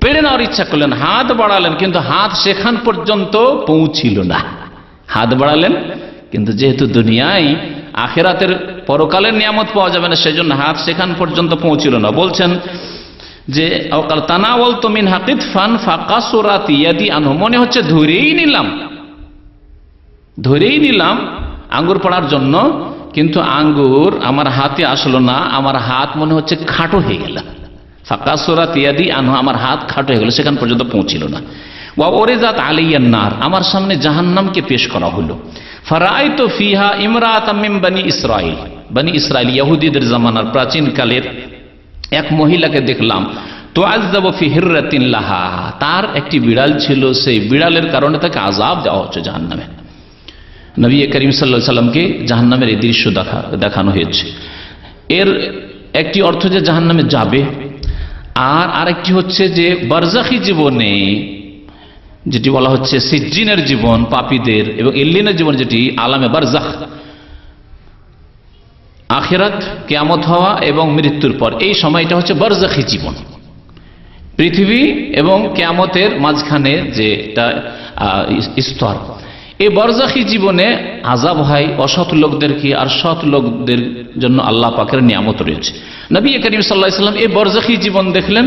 পেড়ে নেওয়ার ইচ্ছা করলেন, হাত বাড়ালেন, কিন্তু হাত সেখান পর্যন্ত পৌঁছিল না। হাত বাড়ালেন, কিন্তু যেহেতু দুনিয়ায় আখিরাতের পরকালের নিয়ামত পাওয়া যাবে না, সেজন্য হাত সেখান পর্যন্ত পৌঁছিল না। বলছেন যে তানাওয়ালতু মিনহা কিতফান ফাকাসুরাত ইয়াদি আনহু, মনে হচ্ছে ধরেই নিলাম আঙ্গুর পড়ার জন্য, কিন্তু আঙ্গুর আমার হাতে আসলো না, আমার হাত মনে হচ্ছে খাটো হয়ে গেল। ফাকাসুরাত ইয়াদি আনহু, আমার হাত খাটো হয়ে গেল, সেখান পর্যন্ত পৌঁছিল না। ওয়া ওরিজাত আলাইয়ান নার, আমার সামনে জাহান্নামকে পেশ করা হলো। ফারাআইতু ফিহা ইমরাআতাম মিন বনি ইসরাইল, বনি ইসরাইল ইহুদিদের জামানার প্রাচীন কালের এক মহিলাকে দেখলাম। তুআযযাবু ফি হিররাতিন লাহা, তার একটি বিড়াল ছিল, সেই বিড়ালের কারণে তাকে আযাব দেওয়া হচ্ছে জাহান্নামে। নবী করিম সাল্লাল্লাহু আলাইহি সাল্লামকে জাহান্নামের এই দৃশ্য দেখানো হয়েছে। এর একটি অর্থ যে জাহান্নামে যাবে, আর আরেকটি হচ্ছে যে বারজাখী জীবনে যেটি বলা হচ্ছে সিজ্জিনের জীবন পাপীদের, এবং ইল্লিনের জীবন যেটি আলামে বারজাখ, আখিরাত, কিয়ামত হওয়া এবং মৃত্যুর পর, এই সময়টা হচ্ছে বারজাখী জীবন। পৃথিবী এবং কিয়ামতের মাঝখানে যেটা স্তর, এই বারজাখী জীবনে আযাব হয় অসৎ লোকদেরকে, আর সৎ লোকদের জন্য আল্লাহ পাকের নিয়ামত রয়েছে। নবী করিম সাল্লাল্লাহু আলাইহি ওয়াসাল্লাম এই বারজাখী জীবন দেখলেন,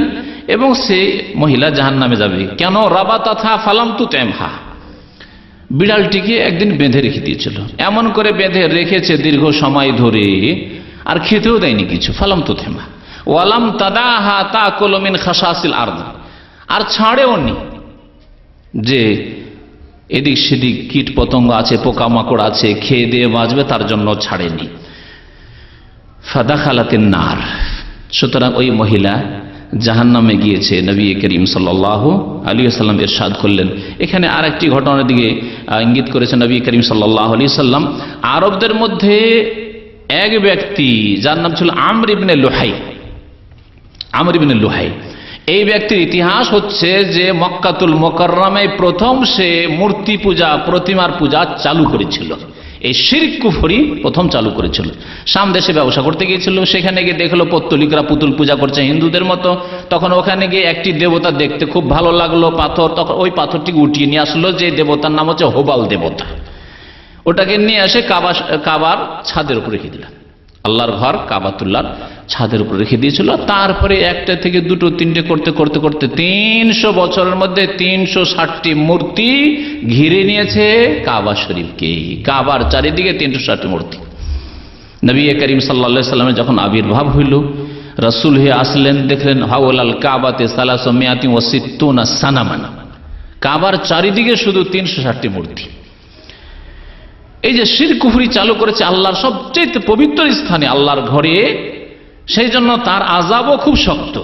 এবং সেই মহিলা জাহান্নামে যাবে। কেন? রাবাতাথা ফালাম তুতএমহা, বিড়ালটিকে একদিন বেঁধে রেখে দিয়েছিল, এমন করে বেঁধে রেখেছে দীর্ঘ সময় ধরে, আর খেতেও দেয়নি কিছু। ফালাম তুতএমহা ওয়ালাম তাদাহা তাকুলু মিন খাসাসিল আরদ, আর ছাড়েও নি, যে এদিক সেদিক কীট পতঙ্গ আছে, পোকামাকড় আছে, খেয়ে দিয়ে বাঁচবে, তার জন্য ছাড়েনি। ফাদাখালাতিন নার, সুতরাং ওই মহিলা জাহান্নামে গিয়েছে। নবী করিম সাল্লাল্লাহু আলাইহি ওয়াসাল্লাম ইরশাদ করলেন। এখানে আরেকটি ঘটনার দিকে ইঙ্গিত করেছেন নবী করিম সাল্লাল্লাহু আলাইহি ওয়াসাল্লাম। আরবদের মধ্যে এক ব্যক্তি যার নাম ছিল আমর ইবনে লুহাই, আমর ইবনে লুহাই, এই ব্যক্তির ইতিহাস হচ্ছে যে মক্কাতুল মুকাররমায় প্রথম সে মূর্তি পূজা, প্রতিমার পূজা চালু করেছিল। এই শিরক কুফরি প্রথম চালু করেছিল। শাম দেশে ব্যবসা করতে গিয়েছিল, সেখানে গিয়ে দেখলো পত্তলিকরা পুতুল পূজা করছে হিন্দুদের মতো। তখন ওখানে গিয়ে একটি দেবতা দেখতে খুব ভালো লাগলো, পাথর। তখন ওই পাথরটিকে উঠিয়ে নিয়ে আসলো, যে দেবতার নাম হচ্ছে হোবাল দেবতা। ওটাকে নিয়ে এসে কাবার ছাদের উপর রেখে দিলাম। আল্লাহর ঘর কাবাতুল্লাহর ছাদের উপর রেখে দিয়েছিল। তারপরে একটা থেকে দুটো তিনটে করতে করতে করতে 300 বছরের মধ্যে 360টি মূর্তি ঘিরে নিয়েছে কাবা শরীফকে। কাবার চারিদিকে 360টি মূর্তি। নবী করিম সাল্লাল্লাহু আলাইহি সাল্লামের যখন আবির্ভাব হইল, রাসূল হয়ে আসলেন, দেখলেন হাওলাল কাবাতে 360 সানামান, কাবার চারিদিকে শুধু 360টি মূর্তি। এই যে শিরক কুফরি চালু করেছে আল্লাহর সবচেয়ে পবিত্র স্থানে, আল্লাহর ঘরে, সেই জন্য তার আযাবও খুব শক্ত।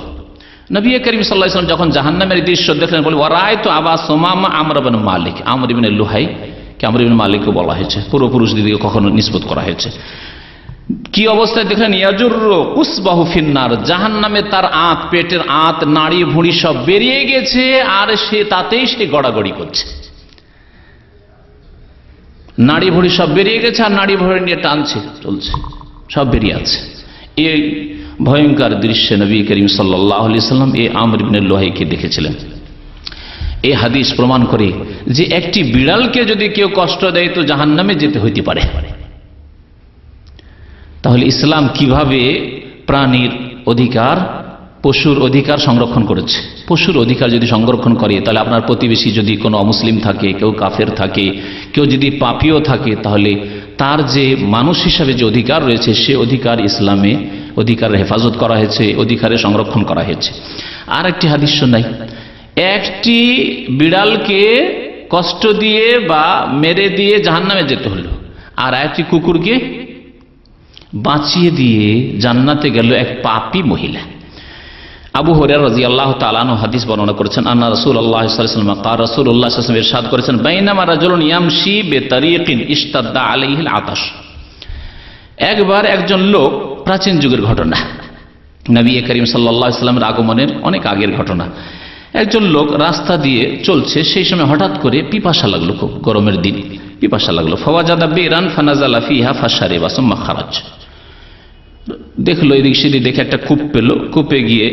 নবী করিম সাল্লাল্লাহু আলাইহি ওয়াসাল্লাম যখন জাহান্নামের দৃশ্য দেখলেন, বলে ওয়ারাইতু আবা সুমামা আমর ইবনে মালিক, আমর ইবনে লুহাই কে আমর ইবনে মালিকও বলা হয়েছে, পূর্বপুরুষ দিকে কখনো নিসবত করা হয়েছে। কি অবস্থায় দেখলেন? ইয়াজুরু উসবাহু ফিন্নার, জাহান্নামে তার আঁত, পেটের আঁত, নাড়ি ভুঁড়ি সব বেরিয়ে গেছে, আর সে তাতেই সে গড়াগড়ি করছে। নাড়ি ভুঁড়ি সব বেরিয়ে গেছে, আর নাড়ি ভুঁড়ি নিয়ে টানছে, চলছে, সব বেরিয়ে আছে। এই ভয়ঙ্কর দৃশ্যে নবী করিম সাল্লাল্লাহু আলাইহি সাল্লাম এই আমর ইবনে লুহাইকে দেখেছিলেন। এই হাদিস প্রমাণ করে যে একটি বিড়ালকে যদি কেউ কষ্ট দেয় তো জাহান্নামে যেতে হইতে পারে। তাহলে ইসলাম কিভাবে প্রাণীর অধিকার, পশুর অধিকার সংরক্ষণ করেছে? পশুর অধিকার যদি সংরক্ষণ করে, তাহলে আপনার প্রতিবেশী যদি কোনো অমুসলিম থাকে, কেউ কাফের থাকে, কেউ যদি পাপীও থাকে, তাহলে তার যে মানুষ হিসাবে যে অধিকার রয়েছে, সে অধিকার ইসলামে অধিকারের হেফাজত করা হয়েছে, অধিকারের সংরক্ষণ করা হয়েছে। আর একটি হাদিস শোনাই, একটি বিড়ালকে কষ্ট দিয়ে বা মেরে দিয়ে জাহান্নামে যেতে হলো, আর একটি কুকুরকে বাঁচিয়ে দিয়ে জান্নাতে গেল এক পাপী মহিলা। আবু হুরায়রা রাদিয়াল্লাহু তাআলা আনহু হাদিস বর্ণনা করেছেন, আন্না রাসূলুল্লাহ সাল্লাল্লাহু আলাইহি ওয়াসাল্লাম ক্বাল, রাসূলুল্লাহ সাল্লাল্লাহু আলাইহি ওয়াসাল্লাম ইরশাদ করেছেন, বাইনামা রাজুলুন ইয়ামশি বিতারিকিন ইশতাদ্দা আলাইহিল আতাশ। একবার একজন লোক, প্রাচীন যুগের ঘটনা, নবী করিম সাল্লাল্লাহু আলাইহি ওয়াসাল্লামের আগমনের অনেক আগের ঘটনা। একজন লোক রাস্তা দিয়ে চলছে, সেই সময় হঠাৎ করে পিপাসা লাগলো, খুব গরমের দিন পিপাসা লাগলো। ফাওয়াজাদা বিরান ফানাজালা ফিহা ফাশারিবা সুম্মা খারাজ। দেখলো এদিক সেদিক, দেখে একটা কূপ পেল, কূপে গিয়ে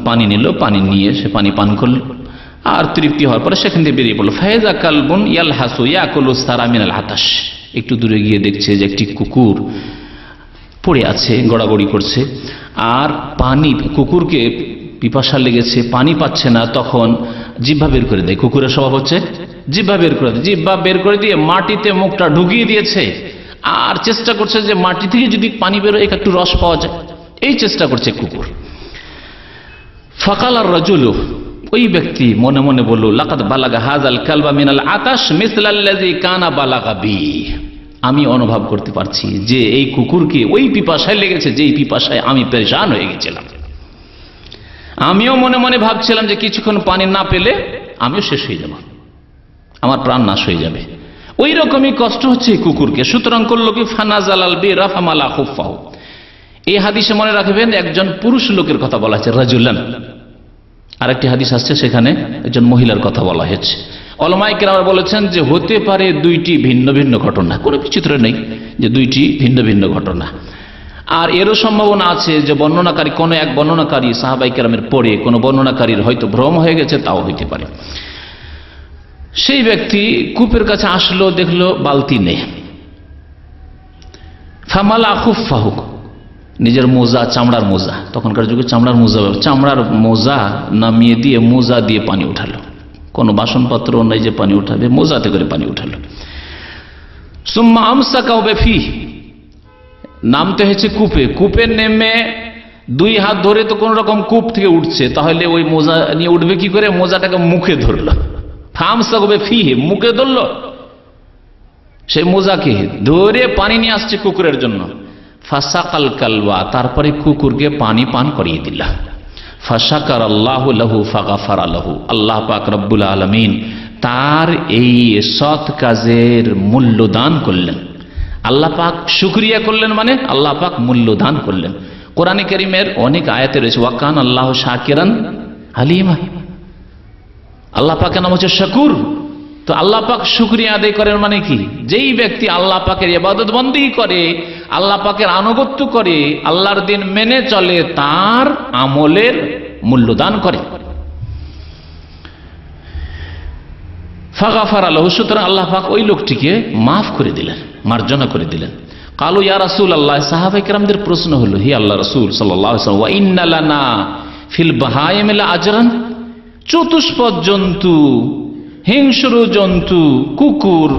পানি নিল, পানি নিয়ে সে পানি পান করলো, আর তৃপ্তি হওয়ার পরে সেখান থেকে বেরিয়ে পড়লো। ফায়জা কালবুন ইয়ালহাসু ইয়াকুলু সারা মিনাল হাতাশ। একটু দূরে গিয়ে দেখছে যে একটি কুকুর পড়ে আছে, গড়াগড়ি করছে, আর পানি, কুকুরকে পিপাসা লেগেছে, পানি পাচ্ছে না, তখন জিহ্বা বের করে দেয়। কুকুরের স্বভাব হচ্ছে জিহ্বা বের করে দেয়। জিহ্বা বের করে দিয়ে মাটিতে মুখটা ঢুকিয়ে দিয়েছে, আর চেষ্টা করছে যে মাটি থেকে যদি পানি বেরোয় একটু রস পাওয়া যায়, এই চেষ্টা করছে কুকুর। ফাকাল আর রাজুলু, ওই ব্যক্তি মনে মনে বলল, লাকাদ বালাগা হাযাল কালবা মিনাল আতাশ মিসলাল্লাযী কানা বালাগা বি। আমি অনুভব করতে পারছি যে এই কুকুরকে ওই পিপাসায় লেগেছে, যেই পিপাসায় আমি পেরেশান হয়ে গেছিলাম। আমিও মনে মনে ভাবছিলাম যে কিছুক্ষণ পানি না পেলে আমিও শেষ হয়ে যাব, আমার প্রাণ নাশ হয়ে যাবে। ওই রকমই কষ্ট হচ্ছে এই কুকুরকে। সুতরাং করলো কি, ফানাজালাল বিরা ফামালা খুফাহু। এই হাদিসে মনে রাখবেন একজন পুরুষ লোকের কথা বলা হয়েছে, রাজুলান। আরেকটি হাদিস আসছে, সেখানে একজন মহিলার কথা বলা হয়েছে। উলামায়ে কেরাম বলেছেন যে হতে পারে দুইটি ভিন্ন ভিন্ন ঘটনা, কোনো বিচিত্র নেই যে দুইটি ভিন্ন ভিন্ন ঘটনা। আর এরও সম্ভাবনা আছে যে বর্ণনাকারী, কোনো এক বর্ণনাকারী সাহাবায়ে কেরামের পরে কোনো বর্ণনাকারীর হয়তো ভ্রম হয়ে গেছে, তাও হইতে পারে। সেই ব্যক্তি কূপের কাছে আসলো, দেখলো বালতি নেই। ফামালা খুফাহু, নিজের মোজা, চামড়ার মোজা, তখনকার যুগে চামড়ার মোজা, চামড়ার মোজা নামিয়ে দিয়ে মোজা দিয়ে পানি উঠালো। কোনো বাসনপত্র নাই যে পানি উঠাবে, মোজাতে করে পানি উঠালো। সুম্মা আমসাকাহু বিফিহি, নামতে হয়েছে কূপে। কূপে নেমে দুই হাত ধরে তো কোন রকম কূপ থেকে উঠছে, তাহলে ওই মোজা নিয়ে উঠবে কি করে? মোজাটাকে মুখে ধরলো, ফামসাকাহু বিফিহি, মুখে ধরলো সেই মোজাকে, ধরে পানি নিয়ে আসছে কুকুরের জন্য। ফাসাকাল কালবা, তারপরে কুকুরকে পানি পান করিয়ে দিল। ফাশাকার আল্লাহু লাহু ফাগাফারা লাহু, আল্লাহ পাক রব্বুল আলামিন তার এই সৎ কাজের মূল্য দান করলেন। আল্লাহ পাক শুকরিয়া করলেন, মানে আল্লাহ পাক মূল্য দান করলেন। কোরআনে কারীমের অনেক আয়াতে রয়েছে ওয়াকান আল্লাহ শাকিরান হালিমা, আল্লাহ পাকের নাম হচ্ছে শাকুর। তো আল্লাহ পাক শুকরিয়া আদায় করেন মানে কি? যেই ব্যক্তি আল্লাহ পাকের ইবাদত বন্দেগী করে, আল্লাহ পাকের আনুগত্য করে, আল্লাহর দিন মেনে চলে, তার আমলের মূল্যদান করে। ফাগাফার আল্লাহ, সুতরাং আল্লাহ পাক ওই লোকটিকে মাফ করে দিলেন, মার্জনা করে দিলেন। কালু ইয়া রাসূলুল্লাহ, সাহাবায়ে কেরামদের প্রশ্ন হলো, হে আল্লাহ রাসূল সাল্লাল্লাহু আলাইহি ওয়াসাল্লাম, ওয়া ইন্না লানা ফিল বাহাইম লা আজরান, চতুষ্পদ জন্তু, হিংস্র জন্তু, কুকুর,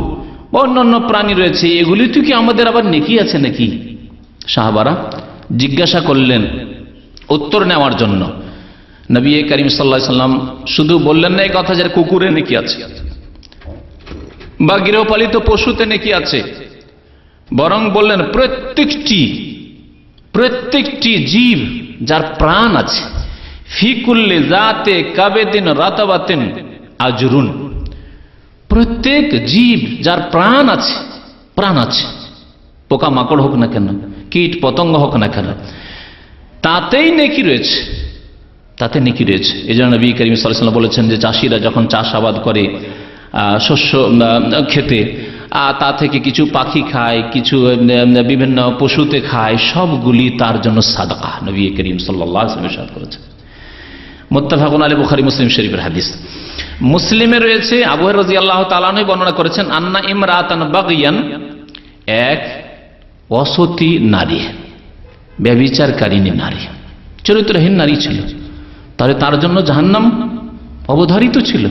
অন্যান্য প্রাণী রয়েছে, এগুলিতে কি আমাদের আবার নেকি আছে নাকি? সাহাবারা জিজ্ঞাসা করলেন উত্তর নেওয়ার জন্য। নবী করিম সাল্লাল্লাহু আলাইহি সাল্লাম শুধু বললেন না এই কথা যে কুকুরে নেকি আছে বা গৃহপালিত পশুতে নেকি আছে, বরং বললেন প্রত্যেকটি জীব যার প্রাণ আছে, ফি কুল্লি জাতে কাবেদিন রাতাবাতিন আজরুন, প্রত্যেক জীব যার প্রাণ আছে, পোকা মাকড় হোক না কেন, কীট পতঙ্গ হোক না কেন, তাতেই নেকি রয়েছে, তাতে নেকি রয়েছে। এই জন্য নবী করিম সাল্লাল্লাহু আলাইহি ওয়াসাল্লাম বলেছেন যে চাষিরা যখন চাষাবাদ করে শস্য খেতে, তা থেকে কিছু পাখি খায়, কিছু বিভিন্ন পশুতে খায়, সবগুলি তার জন্য সাদাকা। নবী করিম সাল্লাল্লাহু আলাইহি ওয়াসাল্লাম ইরশাদ করেছেন। মুত্তাফাকুন আলাইহি, বুখারী মুসলিম শরীফের হাদিস। মুসলিমে রয়েছে, আবু হুরায়রা রাদিয়াল্লাহু তাআলা আনহু বর্ণনা করেছেন, আন্না ইমরাতান বাগিয়ান, এক অসতী নারী, ব্যভিচারকারিণী নারী, চরিত্রহীন নারী ছিল, তাহলে তার জন্য জাহান্নাম অবধারিত ছিল।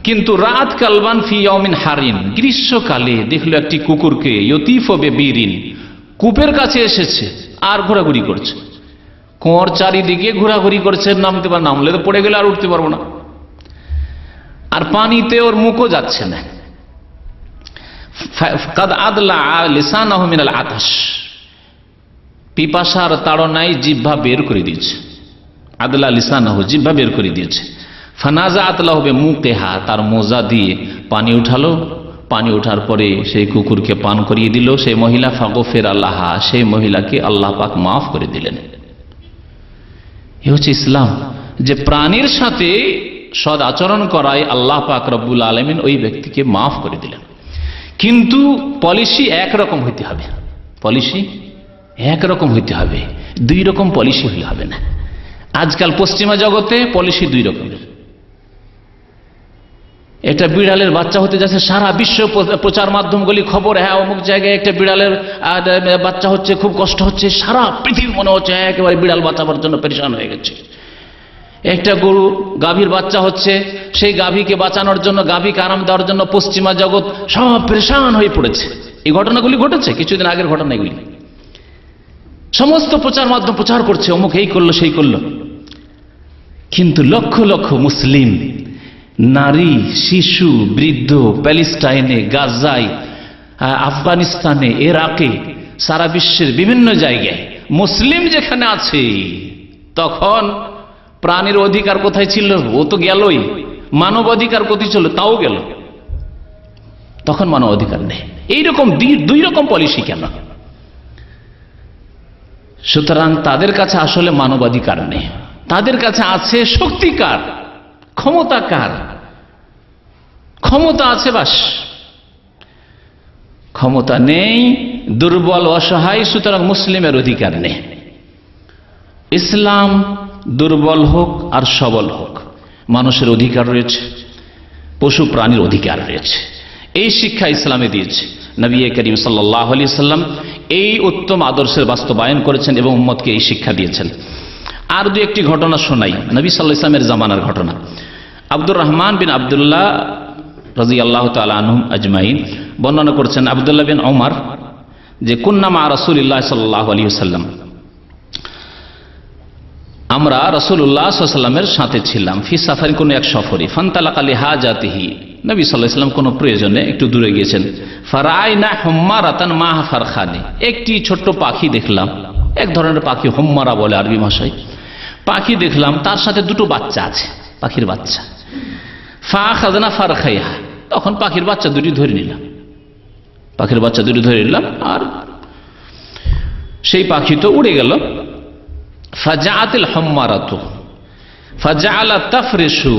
কিন্তু রাত কালবান ফি ইয়াউমিন হারিন, গ্রীষ্মকালে দেখলো একটি কুকুরকে, ইয়তিফু বিবিরিন, কূপের কাছে এসেছে আর ঘোরাঘুরি করছে, কুয়োর চারিদিকে ঘোরাঘুরি করছে, নামতে পারে, নামলে তো পড়ে গেলে আর উঠতে পারবো না, আর পানিতে ওর মুখও যাচ্ছে না। কাদ আদলা লিসানাহু মিনাল আতাশ, পিপাসার তাড়নায় জিহ্বা বের করে দিয়েছে, আদলা লিসানাহু, জিহ্বা বের করে দিয়েছে। ফানাজাআত লাহু বিমুকিহা, তার মোজা দিয়ে পানি উঠালো, পানি ওঠার পরে সেই কুকুরকে পান করিয়ে দিল সেই মহিলা। ফাগফিরা লাহা, সেই মহিলাকে আল্লাহ পাক মাফ করে দিলেন। এ হচ্ছে ইসলাম, যে প্রাণীর সাথে সদ আচরণ করায় আল্লাহ পাক রব্বুল আলামিন ওই ব্যক্তিকে মাফ করে দিলেন। কিন্তু পলিসি একরকম হইতে হবে, পলিসি একরকম হইতে হবে, দুই রকম পলিসি হলে হবে না। আজকাল পশ্চিমা জগতে পলিসি দুই রকমের। একটা বিড়ালের বাচ্চা হতে যাচ্ছে, সারা বিশ্ব প্রচার মাধ্যমগুলি খবর, হ্যাঁ অমুক জায়গায় একটা বিড়ালের বাচ্চা হচ্ছে, খুব কষ্ট হচ্ছে, সারা পৃথিবী মনে হচ্ছে একেবারে বিড়াল বাঁচাবার জন্য পেরেশান হয়ে গেছে। একটা গরু গাভীর বাচ্চা হচ্ছে, সেই গাভীকে বাঁচানোর জন্য, গাভীকে আরাম দেওয়ার জন্য পশ্চিমা জগৎ সব পেরেশান হয়ে পড়েছে। এই ঘটনাগুলি ঘটেছে, কিছুদিন আগের ঘটনা এগুলি। সমস্ত প্রচার মাধ্যম প্রচার করছে অমুক এই করলো সেই করলো, কিন্তু লক্ষ লক্ষ মুসলিম নারী, শিশু, বৃদ্ধ প্যালেস্টাইনে, গাজায়, আফগানিস্তানে, ইরাকে, সারা বিশ্বের বিভিন্ন জায়গায় মুসলিম যেখানে আছে, তখন প্রাণীর অধিকার কোথায় ছিল? ও তো গেলই। মানব অধিকার কোথায় ছিল? তাও গেল। তখন মানব অধিকার নেই। এইরকম দুই রকম পলিসি কেন? সুতরাং তাদের কাছে আসলে মানবাধিকার নেই, তাদের কাছে আছে শক্তিকার, ক্ষমতাকার, ক্ষমতা আছে বাস, ক্ষমতা নেই, দুর্বল অসহায়। সুতরাং মুসলিমের অধিকার নেই। ইসলাম দুর্বল হোক আর সবল হোক, মানুষের অধিকার রয়েছে, পশু প্রাণীর অধিকার রয়েছে। এই শিক্ষা ইসলামে দিয়েছে। নবী করিম সাল্লাল্লাহু আলাইহি ওয়াসাল্লাম এই উত্তম আদর্শের বাস্তবায়ন করেছেন এবং উম্মতকে এই শিক্ষা দিয়েছেন। আর দু একটি ঘটনা শোনাই, নবী সাল্লাল্লাহু আলাইহি ওয়াসাল্লামের জামানার ঘটনা। আব্দুর রহমান বিন আব্দুল্লাহ রাদিয়াল্লাহু তাআলা আনহুম আজমাইন বর্ণনা করছেন, আব্দুল্লাহ বিন ওমর, যে কুন্না মা রাসূলিল্লাহ সাল্লাল্লাহু আলাইহি ওয়াসাল্লাম, আমরা রাসূলুল্লাহ সাল্লাল্লাহু আলাইহি ওয়াসাল্লামের সাথে ছিলাম, ফি সাফারিন, কোন এক সফরে, ফান্তালাকা লিহাজাতিহি, নবী সাল্লাল্লাহু আলাইহি ওয়াসাল্লাম কোনো প্রয়োজনে একটু দূরে গিয়েছেন। ফারাইনা হুম্মারাতান মাহা ফারখানি, একটি ছোট্ট পাখি দেখলাম, এক ধরনের পাখি, হুম্মারা বলে আরবি ভাষায়। পাখি দেখলাম, তার সাথে দুটো বাচ্চা আছে, পাখির বাচ্চা। ফাখাযনা ফারখাইহা, তখন পাখির বাচ্চা দুটি ধরে নিলাম, পাখির বাচ্চা দুটি ধরে নিলাম, আর সেই পাখি তো উড়ে গেল। ফাজাআতিল হাম্মারাতু ফাজাআলা তাফরিশু,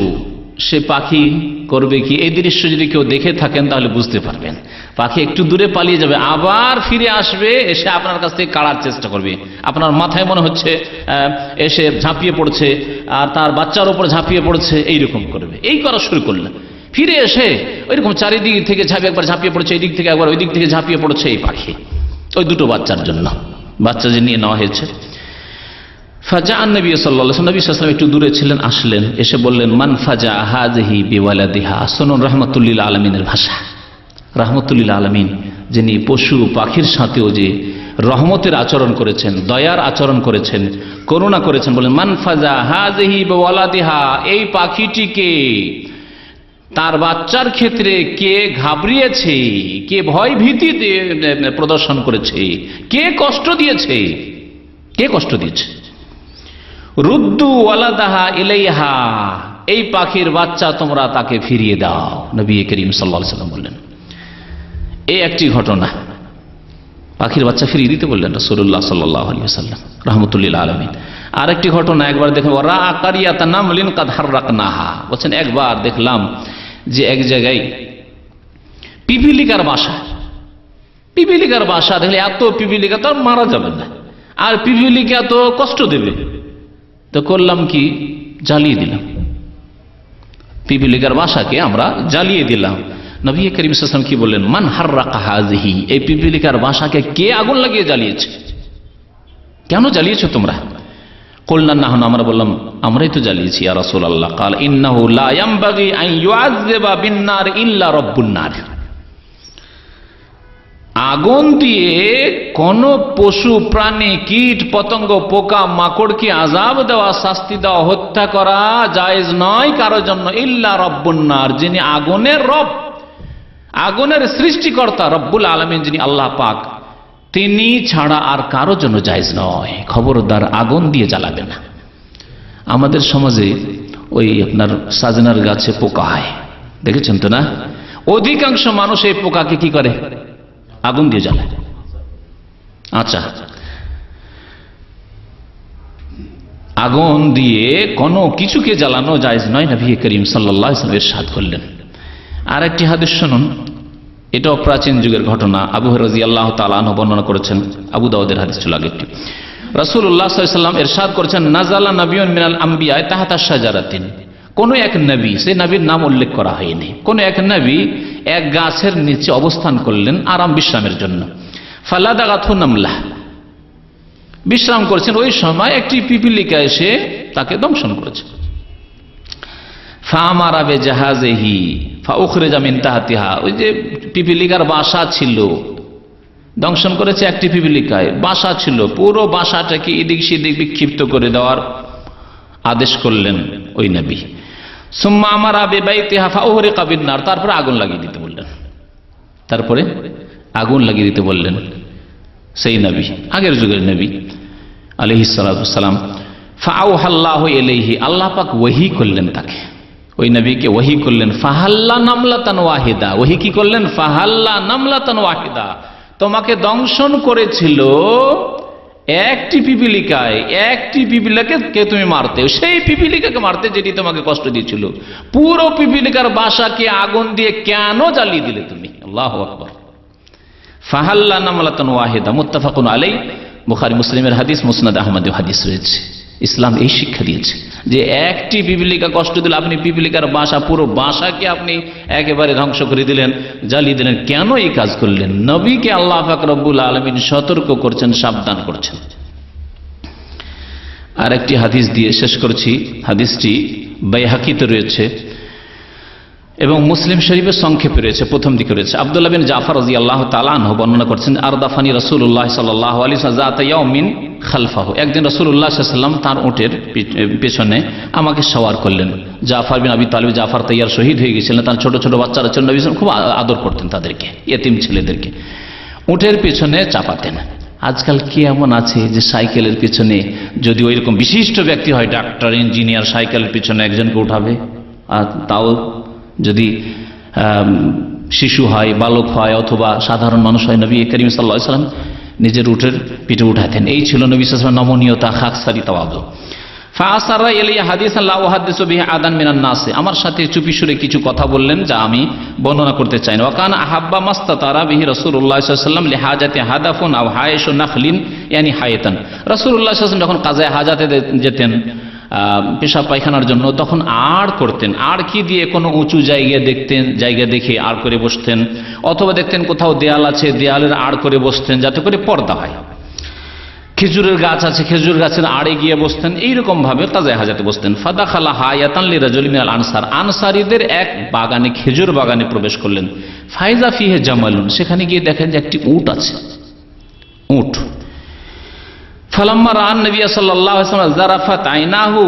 সে পাখি করবে কি, এই দৃশ্য যদি কেউ দেখে থাকেন তাহলে বুঝতে পারবেন। পাখি একটু দূরে পালিয়ে যাবে, আবার ফিরে আসবে, এসে আপনার কাছ থেকে কাড়ার চেষ্টা করবে। আপনার মাথায় মনে হচ্ছে এসে ঝাঁপিয়ে পড়ছে, আর তার বাচ্চার উপর ঝাঁপিয়ে পড়ছে, এইরকম করবে। এই করা শুরু করলে ফিরে এসে ওইরকম চারিদিক থেকে একবার ঝাঁপিয়ে পড়ছে, এই দিক থেকে একবার ওই দিক থেকে ঝাঁপিয়ে পড়ছে এই পাখি, ওই দুটো বাচ্চার জন্য, বাচ্চা যে নিয়ে নেওয়া হয়েছে। ফাজাআন নবী সাল্লাল্লাহু আলাইহি ওয়াসাল্লাম, নবী সাল্লাল্লাহু আলাইহি ওয়াসাল্লাম একটু দূরে ছিলেন, আসলেন, এসে বললেন, মান ফাজা হাযিহি বিওয়ালাদিহা। শুনুন রাহমাতুল লিল আলামিনের ভাষা। রাহমাতুল লিল আলামিন যিনি পশু পাখির সাথেও যে রহমতের আচরণ করেছেন, দয়ার আচরণ করেছেন, করুণা করেছেন, বলেন মান ফাজা হাযিহি বিওয়ালাদিহা, এই পাখিটিকে তার বাচ্চার ক্ষেত্রে কে ঘাবড়িয়েছে, কে ভয় ভীতি প্রদর্শন করেছে, কে কষ্ট দিয়েছে, কে কষ্ট দিয়েছে। রুদ্দু ওয়ালাদাহা ইলাইহা, এই পাখির বাচ্চা তোমরা তাকে ফিরিয়ে দাও, নবী করিম সাল্লাল্লাহু আলাইহি ওয়াসাল্লাম বললেন। এই একটি ঘটনা, পাখির বাচ্চা ফিরিয়ে দিতে বললেন রাসূলুল্লাহ সাল্লাল্লাহু আলাইহি ওয়াসাল্লাম রাহমাতুল লিল আলামিন। আরেকটি ঘটনা একবার দেখেন, ওয়া রাআ কারিয়াতান নামলিন কাদ হাররাকনাহা, বলেন একবার দেখলাম যে এক জায়গায় পিপিলিকার বাসা, পিপিলিকার বাসা দেখলে এত পিপিলিকা তো মারা যাবে না, আর পিপিলিকা তো কষ্ট দেবে, তো করলাম কি, জ্বালিয়ে দিলাম, পিপিলিকার বাসাকে আমরা জ্বালিয়ে দিলাম। নবী করিম সাল্লাল্লাহু আলাইহি ওয়াসাল্লাম কি বললেন, মান হাররাকা হাযিহি, এই পিপিলিকার বাসাকে কে আগুন লাগিয়ে জ্বালিয়েছে, কেন জ্বালিয়েছো তোমরা? কুলনা নাহনু, আমরা বললাম আমরাই তো জ্বালিয়েছি ইয়া রাসূলুল্লাহ। ক্বাল ইন্নাহু লা ইয়ানবাগি আন ইউআযযিবা বিন-নার ইল্লা রাব্বুন নার, আগুন দিয়ে কোন পশু প্রাণী কীট পতঙ্গ পোকা মাকড়কে আযাব দেওয়া, শাস্তি দেওয়া, হত্যা করা জায়েজ নয় কারোর জন্য, ইল্লা রাব্বুন নার, যিনি আগুনের রব, আগুনের সৃষ্টিকর্তা রব্বুল আলামিন যিনি আল্লাহ পাক, তিনি ছাড়া আর কারোর জন্য জায়েজ নয়। খবরদার আগুন দিয়ে জ্বালাবে না। আমাদের সমাজে ওই আপনার সাজনার গাছে পোকা হয়, দেখেছেন তো না? অধিকাংশ মানুষ এই পোকাকে কি করে, আগুন দিয়ে জ্বালায়। আচ্ছা, আগুন দিয়ে কোনো কিছুকে জ্বালানো জায়েজ নয়, নবী করিম সাল্লাল্লাহু আলাইহি ওয়াসাল্লাম ইরশাদ করলেন। আর একটি হাদিস শুনুন, এটাও প্রাচীন যুগের ঘটনা, আবু হুরায়রা রাদিয়াল্লাহু তাআলা আনহু বর্ণনা করেছেন, আবু দাউদের হাদিস ছিল আগেরটি। রাসূলুল্লাহ সাল্লাল্লাহু আলাইহি ওয়াসাল্লাম ইরশাদ করেছেন, নাযালা নাবিয়্যুন মিনাল আমবিয়া তাহতা শাজারাতিন, কোন এক নবী, সেই নবীর নাম উল্লেখ করা হয়নি, কোন এক নবী এক গাছের নিচে অবস্থান করলেন আরাম বিশ্রামের জন্য। ফালাদাগাথু নামলা, বিশ্রাম করছেন, ওই সময় একটি পিপিলিকা এসে তাকে দংশন করেছে। ফামারা বিজাহাজিহি ফাউখরিজা মিন তাহতিহা, ওই যে পিপিলিকার বাসা ছিল, দংশন করেছে একটি পিপিলিকায়, বাসা ছিল, পুরো বাসাটাকে এদিক সেদিক বিক্ষিপ্ত করে দেওয়ার আদেশ করলেন ওই নবী। সুম্মা আমারা বিবাইতিহা ফাউহরিকা বিন-নার, তারপরে আগুন লাগিয়ে দিতে বললেন, তারপরে আগুন লাগিয়ে দিতে বললেন সেই নবী, আগের যুগের নবী আলাইহিস সালাতু ওয়াস সালাম। ফাআউহাল্লাহু ইলাইহি, আল্লাহ পাক ওহী করলেন তাকে, ওই নবীকে ওহী করলেন, ফাহাল্লা নামলাতান ওয়াহিদা, ওহী কি করলেন, ফাহাল্লা নামলাতান ওয়াহিদা, তোমাকে দংশন করেছিল একটি পিপিলিকায়, একটি পিপিলিকাকে তুমি মারতে, সেই পিপিলিকাকে মারতে যেটি তোমাকে কষ্ট দিয়েছিল, পুরো পিপিলিকার বাসাকে আগুন দিয়ে কেন জ্বালিয়ে দিলে তুমি? আল্লাহু আকবার। ফাহাল্লা নামলাতান ওয়াহিদা, মুত্তাফাকুন আলাইহি, বুখারী মুসলিমের হাদিস, মুসনাদ আহমদের হাদিস রয়েছে। ইসলাম এই শিক্ষা দিয়েছে যে একটি পিপিলিকা কষ্ট দিলে আপনি পিপিলিকার বাসা, পুরো বাসাকে আপনি একেবারে ধ্বংস করে দিলেন, জ্বালিয়ে দিলেন, কেন এই কাজ করলেন? নবীকে আল্লাহ পাক রব্বুল আলামিন সতর্ক করছেন, সাবধান করছেন। আর একটি হাদিস দিয়ে শেষ করছি, হাদিসটি বাইহাকিতে রয়েছে এবং মুসলিম শরীফের সংক্ষেপে রয়েছে, প্রথম দিকে রয়েছে। আব্দুল্লাহ বিন জাফর রাদিয়াল্লাহু তাআলা আনহু বর্ণনা করছেন, আরদাফানি রাসূলুল্লাহ সাল্লাল্লাহু আলাইহি ওয়াসাল্লাম যাতা ইয়াউমিন খালফাহু, একদিন রাসূলুল্লাহ সাল্লাল্লাহু আলাইহি ওয়াসাল্লাম তার উটের পেছনে আমাকে সওয়ার করলেন। জাফর বিন আবি তালিব, জাফর তাইয়ার শহীদ হয়ে গিয়েছিলেন, তার ছোট ছোট বাচ্চারা ছিল, নবী খুব আদর করতেন তাদেরকে, ইয়েতিম ছেলেদেরকে উটের পেছনে চাপাতেন। আজকাল কি এমন আছে যে সাইকেলের পেছনে, যদি ওই রকম বিশিষ্ট ব্যক্তি হয়, ডাক্তার, ইঞ্জিনিয়ার, সাইকেলের পেছনে একজনকে উঠাবে, আর তাও যদি শিশু হয়, বালক হয়, অথবা সাধারণ মানুষ হয়, নবী করিম সাল্লাল্লাহু আলাইহি ওয়াসাল্লাম নিজের উটের পিঠে উঠাতেন। এই ছিল নবী সাল্লাল্লাহু আলাইহি ওয়াসাল্লাম নমনীয়তা, খাকসারি, তাওয়াদু। ফাআসারা ইলাইয়া হাদিসান লা উহাদ্দিসু বিহি আদান মিনান নাস, আমার সাথে চুপি সুরে কিছু কথা বললেন যা আমি বর্ণনা করতে চাই না। ওয়া কানা আহাব্বা মাস্তাতারা বিহি রাসূলুল্লাহ সাল্লাল্লাহু আলাইহি ওয়াসাল্লাম লিহাজাতি হাদাফুন আও হায়েশু নাখলিন ইয়ানি হায়াতান। রাসূলুল্লাহ সাল্লাল্লাহু আলাইহি ওয়াসাল্লাম যখন কাজায়ে হাজাতে যেতেন পেশাব পায়খানার জন্য, তখন আড় করতেন। আড় কি দিয়ে? কোনো উঁচু জায়গায় দেখতেন, জায়গা দেখে আড় করে বসতেন, অথবা দেখতেন কোথাও দেয়াল আছে, দেয়ালের আড় করে বসতেন যাতে করে পর্দা হয়। খেজুরের গাছ আছে, খেজুর গাছের আড়ে গিয়ে বসতেন, এইরকম ভাবে কাজায়ে হাজাতে বসতেন। ফাদাখালা হায়াতান লিরাজুলি মিনাল আনসার, আনসারীদের এক বাগানে, খেজুর বাগানে প্রবেশ করলেন। ফাইজা ফিহে জামালুন, সেখানে গিয়ে দেখেন যে একটি উট আছে, উট। ফালাম্মা রাআন নবী সাল্লাল্লাহু আলাইহি ওয়াসাল্লাম জারাফাত আইনাহু,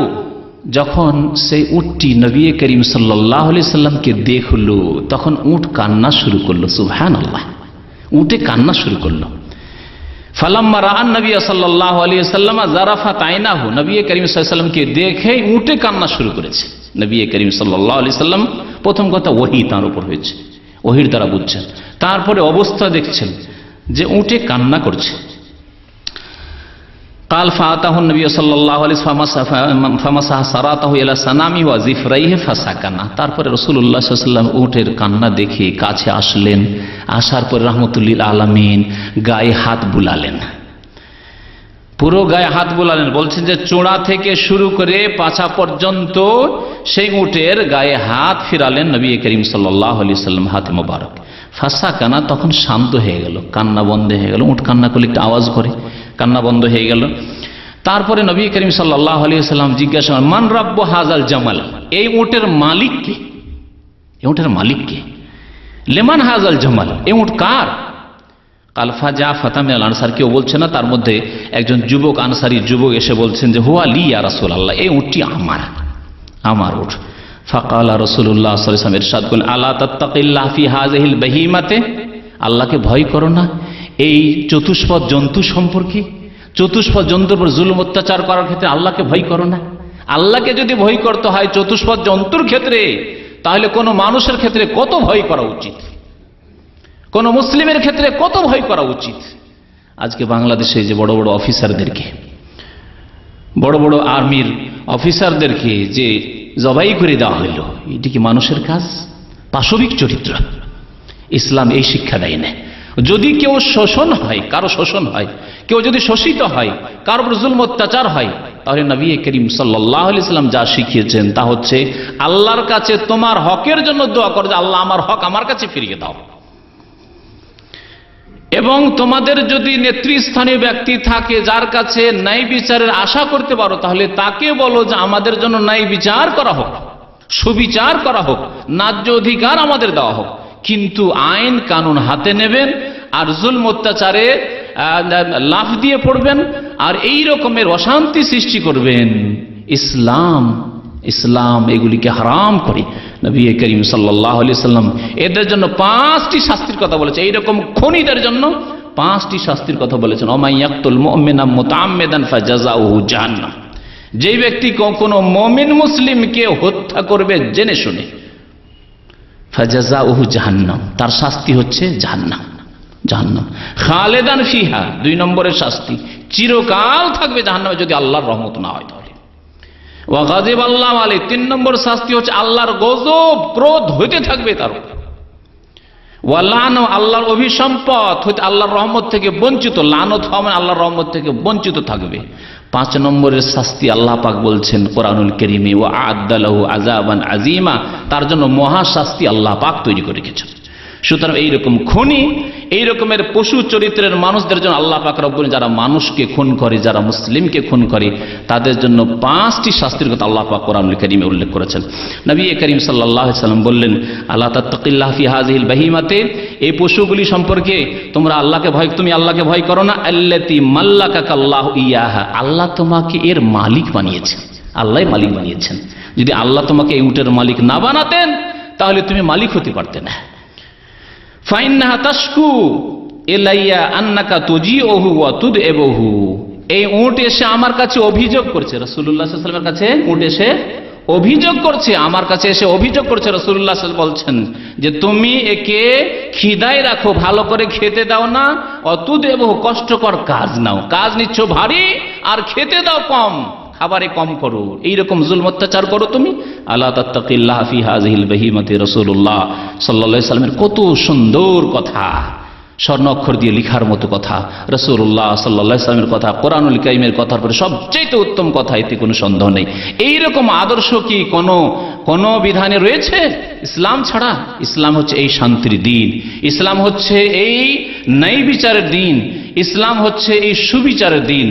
যখন সেই উটটি নবী করিম সাল্লাল্লাহু আলাইহি সাল্লামকে দেখলো, তখন উট কান্না শুরু করলো। সুবহানাল্লাহ, উটে কান্না শুরু করলো। ফালাম্মা রাআন নবী সাল্লাল্লাহু আলাইহি ওয়াসাল্লাম জারাফাত আইনাহু, নবী করিম সাল্লাল্লাহু আলাইহি সাল্লামকে দেখে উটে কান্না শুরু করেছে। নবী করিম সাল্লাল্লাহু আলাইহি সাল্লাম প্রথম কথা ওহী তার উপর হয়েছে, ওহীর দ্বারা বুঝছেন। তারপরে অবস্থা দেখছেন যে উটে কান্না করছে। কাল ফাতাহু নবী সাল্লাল্লাহু আলাইহি ওয়াসাল্লাম ফামাসাহ সারাতাহু ইলা সানামি ওয়া জিফরাইহি ফাসাকানা। তারপরে রাসূলুল্লাহ সাল্লাল্লাহু আলাইহি ওয়াসাল্লাম উটের কান্না দেখে কাছে আসলেন। আসার পর রাহমাতুল্লিল আলামিন গায়ে হাত বুলালেন, পুরো গায়ে হাত বুলালেন। বলছেন যে চূড়া থেকে শুরু করে পাছা পর্যন্ত সেই উটের গায়ে হাত ফিরালেন নবী করিম সাল্লাল্লাহু আলাইহি ওয়াসাল্লাম, হাতে মোবারক। ফাসাকানা, তখন শান্ত হয়ে গেল, কান্না বন্ধ হয়ে গেল। উট কান্না করলে একটু আওয়াজ করে, কান্না বন্ধ হয়ে গেল। তারপরে নবী করিম সাল্লাল্লাহু আলাইহি ওয়াসাল্লাম জিজ্ঞাসা করেন, মান রাব্বু হাযাল জামাল, এই উটের মালিক কে? এই উটের মালিক কে? লিমান হাযাল জামাল, এই উট কার? কাল ফাজা ফাতা মিনাল আনসার, কেউ বলছে না, তার মধ্যে একজন যুবক, আনসারী যুবক এসে বলছেন যে হুয়া লি ইয়া রাসূলুল্লাহ, এই উটটি আমার, আমার উট। ফাকালা রাসূলুল্লাহ সাল্লাল্লাহু আলাইহি ওয়াসাল্লাম, ইরশাদ করলেন, আলা তাত্তাকিল্লাহ ফি হাযিহিল বাহিমাতে, আল্লাহকে ভয় করো না এই চতুষ্পদ জন্তু সম্পর্কে? চতুষ্পদ জন্তুর উপর জুলুম অত্যাচার করার ক্ষেত্রে আল্লাহকে ভয় করো না? আল্লাহকে যদি ভয় করতে হয় চতুষ্পদ জন্তুর ক্ষেত্রে, তাহলে কোন মানুষের ক্ষেত্রে কত ভয় করা উচিত, কোন মুসলিমের ক্ষেত্রে কত ভয় করা উচিত। আজকে বাংলাদেশে যে বড় বড় অফিসারদেরকে, বড় বড় আর্মির অফিসারদেরকে যে জবাই করে দেওয়া হইল, এটি কি মানুষের কাজ? পাশবিক চরিত্র। ইসলাম এই শিক্ষা দেয় না। যদি কেউ শোষণ হয়, কারো শোষণ হয়, কেউ যদি শোষিত হয়, কারো উপর জুলম অত্যাচার হয়, তাহলে নবী করিম সাল্লাল্লাহু আলাইহি ওয়াসাল্লাম যা শিখিয়েছেন তা হচ্ছে আল্লাহর কাছে তোমার হকের জন্য দোয়া করো যে আল্লাহ আমার হক আমার কাছে ফিরিয়ে দাও। এবং তোমাদের যদি নেতৃস্থানীয় ব্যক্তি থাকে যার কাছে ন্যায় বিচারের আশা করতে পারো, তাহলে তাকে বলো যে আমাদের জন্য ন্যায় বিচার করা হোক, সুবিচার করা হোক, ন্যায্য অধিকার আমাদের দেওয়া হোক। কিন্তু আইন কানুন হাতে নেবেন আর জুলম অত্যাচারে লাফ দিয়ে পড়বেন আর এই রকমের অশান্তি সৃষ্টি করবেন, ইসলাম এগুলিকে হারাম করে। নবী করিম সাল্লাল্লাহু আলাইহি ওয়াসাল্লাম এদের জন্য 5টি শাস্তির কথা বলেছে। এইরকম খুনিদের জন্য 5টি শাস্তির কথা বলেছেন। ওমাই ইয়াকতুল মুমিনা মুতাআম্মিদান ফাজাযাউহু জাহান্নাম, যে ব্যক্তি কোনো মুমিন মুসলিমকে হত্যা করবে জেনে শুনে, ফাজাযাউহু জাহান্নাম, তার শাস্তি হচ্ছে জাহান্নাম, জাহান্নাম। খালেদান ফিহা, 2 নম্বরের শাস্তি, চিরকাল থাকবে জাহান্নামে যদি আল্লাহর রহমত না হয়। তাহলে ওয়া গাযিব আল্লাহু আলাইহি, 3 নম্বর শাস্তি হচ্ছে আল্লাহর গজব, ক্রোধ হইতে থাকবে তার উপর। ওয়া লান, আল্লাহর অভিসম্পদ হইতে আল্লাহর রহমত থেকে বঞ্চিত, লানত হওয়া মানে আল্লাহর রহমত থেকে বঞ্চিত থাকবে। 5 নম্বরের শাস্তি আল্লাহ পাক বলছেন কোরআনুল কারীমে, ওয়া আ'আদ্দা লাহু আযাবান আযীমা, তার জন্য মহা শাস্তি আল্লাহ পাক তৈরি করে রেখেছেন। সুতরাং এইরকম খুনি, এই রকমের পশু চরিত্রের মানুষদের জন্য আল্লাহ পাক রব্বুল, যারা মানুষকে খুন করে, যারা মুসলিমকে খুন করে, তাদের জন্য 5টি শাস্তির কথা আল্লাহ পাক কোরআনুল কারীমে উল্লেখ করেছেন। নবী করিম সাল্লাল্লাহু আলাইহি ওয়াসাল্লাম বললেন, আলা তাত্তাকিল্লাহ ফি হাযিহিল বাহিমাতে, এই পশুগুলি সম্পর্কে তোমরা আল্লাহকে ভয়, তুমি আল্লাহকে ভয় করো না। আল্লাতী মাল্লাকাকাল্লাহু ইয়াহা, আল্লাহ তোমাকে এর মালিক বানিয়েছেন, আল্লাহই মালিক বানিয়েছেন। যদি আল্লাহ তোমাকে এই উটের মালিক না বানাতেন তাহলে তুমি মালিক হতে পারতে না। ফাইন্নাহা তাশকু ইলাইয়া আন্নাকা তুজিউহু ওয়া তুদইবুহু, এই উট এসে আমার কাছে অভিযোগ করছে, রাসূলুল্লাহ সাল্লাল্লাহু আলাইহি ওয়াসাল্লামের কাছে উট এসে অভিযোগ করছে, আমার কাছে এসে অভিযোগ করছে, রাসূলুল্লাহ সাল্লাল্লাহু আলাইহি ওয়াসাল্লাম বলছেন যে তুমি একে খিদায় রাখো, ভালো করে খেতে দাও না, অতুদেব কষ্টকর কাজ নাও, কাজ নিচ্ছ ভারী আর খেতে দাও কম, খাবারে কম করো, এইরকম জুলম অত্যাচার করো তুমি। আলা তাত্তাকিল্লাহ ফি হাযিহিল বাহিমাতি, রাসূলুল্লাহ সাল্লাল্লাহু আলাইহি ওয়াসাল্লামের কত সুন্দর কথা, স্বর্ণ অক্ষর দিয়ে লিখার মতো কথা, রাসূলুল্লাহ সাল্লাল্লাহু আলাইহি ওয়াসাল্লামের কথা, কোরআনুল কারীমের কথার পরে সবচেয়ে উত্তম কথা, এতে কোনো সন্দেহ নেই। এইরকম আদর্শ কি কোন বিধানে রয়েছে ইসলাম ছাড়া? ইসলাম হচ্ছে এই শান্তির দিন, ইসলাম হচ্ছে এই ন্যায় বিচারের দিন, ইসলাম হচ্ছে এই সুবিচারের দিন।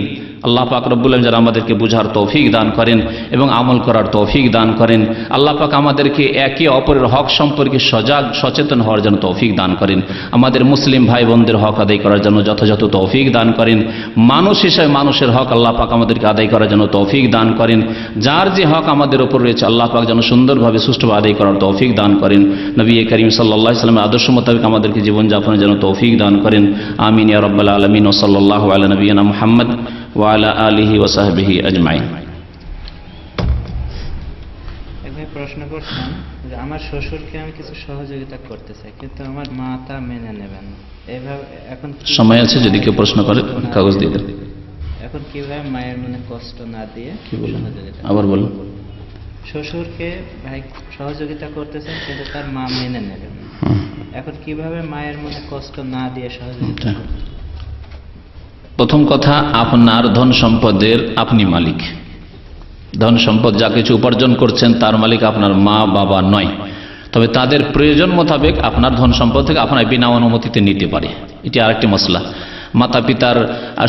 আল্লাহ পাক রব্বুল আলামিন যারা আমাদেরকে বুঝার তৌফিক দান করেন এবং আমল করার তৌফিক দান করেন, আল্লাহ পাক আমাদেরকে একে অপরের হক সম্পর্কে সচেতন হওয়ার জন্য তৌফিক দান করেন, আমাদের মুসলিম ভাই বোনদের হক আদায় করার জন্য যথাযথ তৌফিক দান করেন, মানুষ হিসেবে মানুষের হক আল্লাহ পাক আমাদেরকে আদায় করার জন্য তৌফিক দান করেন, যার যে হক আমাদের উপর রয়েছে আল্লাহ পাক যেন সুন্দরভাবে সুষ্ঠুভাবে আদায় করার তৌফিক দান করেন। নবী করিম সাল্লাল্লাহু আলাইহি ওয়াসাল্লামের আদর্শ মোতাবেক আমাদেরকে জীবনযাপনের জন্য তৌফিক দান করেন। আমিন ইয়া রাব্বাল আলামিন। ওয়া সাল্লাল্লাহু আলা নবিয়িনা মুহাম্মদ ওয়া আলা আলিহি ওয়া সাহবিহি আজমাইন। একবার প্রশ্ন করছিলাম যে আমার শ্বশুরকে আমি কিছু সহযোগিতা করতে চাই, কিন্তু আমার মা তা মেনে নেবেন না। এভাবে এখন সময় আছে, যদি কেউ প্রশ্ন করে কাগজ দিয়ে দেন। এখন কিভাবে মায়ের মনে কষ্ট না দিয়ে কি বলেন? সহযোগিতা? আবার বলুন। শ্বশুরকে ভাই সহযোগিতা করতেছেন কিন্তু তার মা মেনে নেবেন না। এখন কিভাবে মায়ের মনে কষ্ট না দিয়ে সহযোগিতা করবেন? প্রথম কথা, আপনার ধন সম্পদের আপনি মালিক। ধন সম্পদ যা কিছু উপার্জন করছেন তার মালিক আপনার মা বাবা নয়, তবে তাদের প্রয়োজন মোতাবেক আপনার ধন সম্পদ থেকে আপনার বিনা অনুমতিতে নিতে পারে, এটি আরেকটি মসলা। মাতা পিতার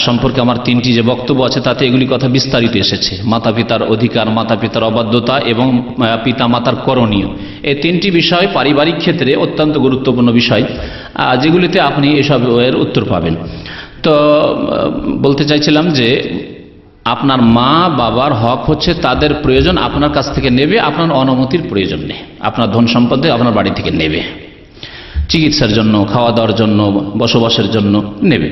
সম্পর্কে আমার তিনটি যে বক্তব্য আছে তাতে এগুলি কথা বিস্তারিত এসেছে। মাতা পিতার অধিকার, মাতা পিতার অবাধ্যতা এবং পিতা মাতার করণীয়, এই তিনটি বিষয় পারিবারিক ক্ষেত্রে অত্যন্ত গুরুত্বপূর্ণ বিষয়, যেগুলিতে আপনি এসবের উত্তর পাবেন। তো বলতে চাইছিলাম যে আপনার মা বাবার হক হচ্ছে তাদের প্রয়োজন আপনার কাছ থেকে নেবে, আপনার অনুমতির প্রয়োজন নেই। আপনার ধন সম্পদে আপনার বাড়ি থেকে নেবে, চিকিৎসার জন্য, খাওয়া দাওয়ার জন্য, বসবাসের জন্য নেবে।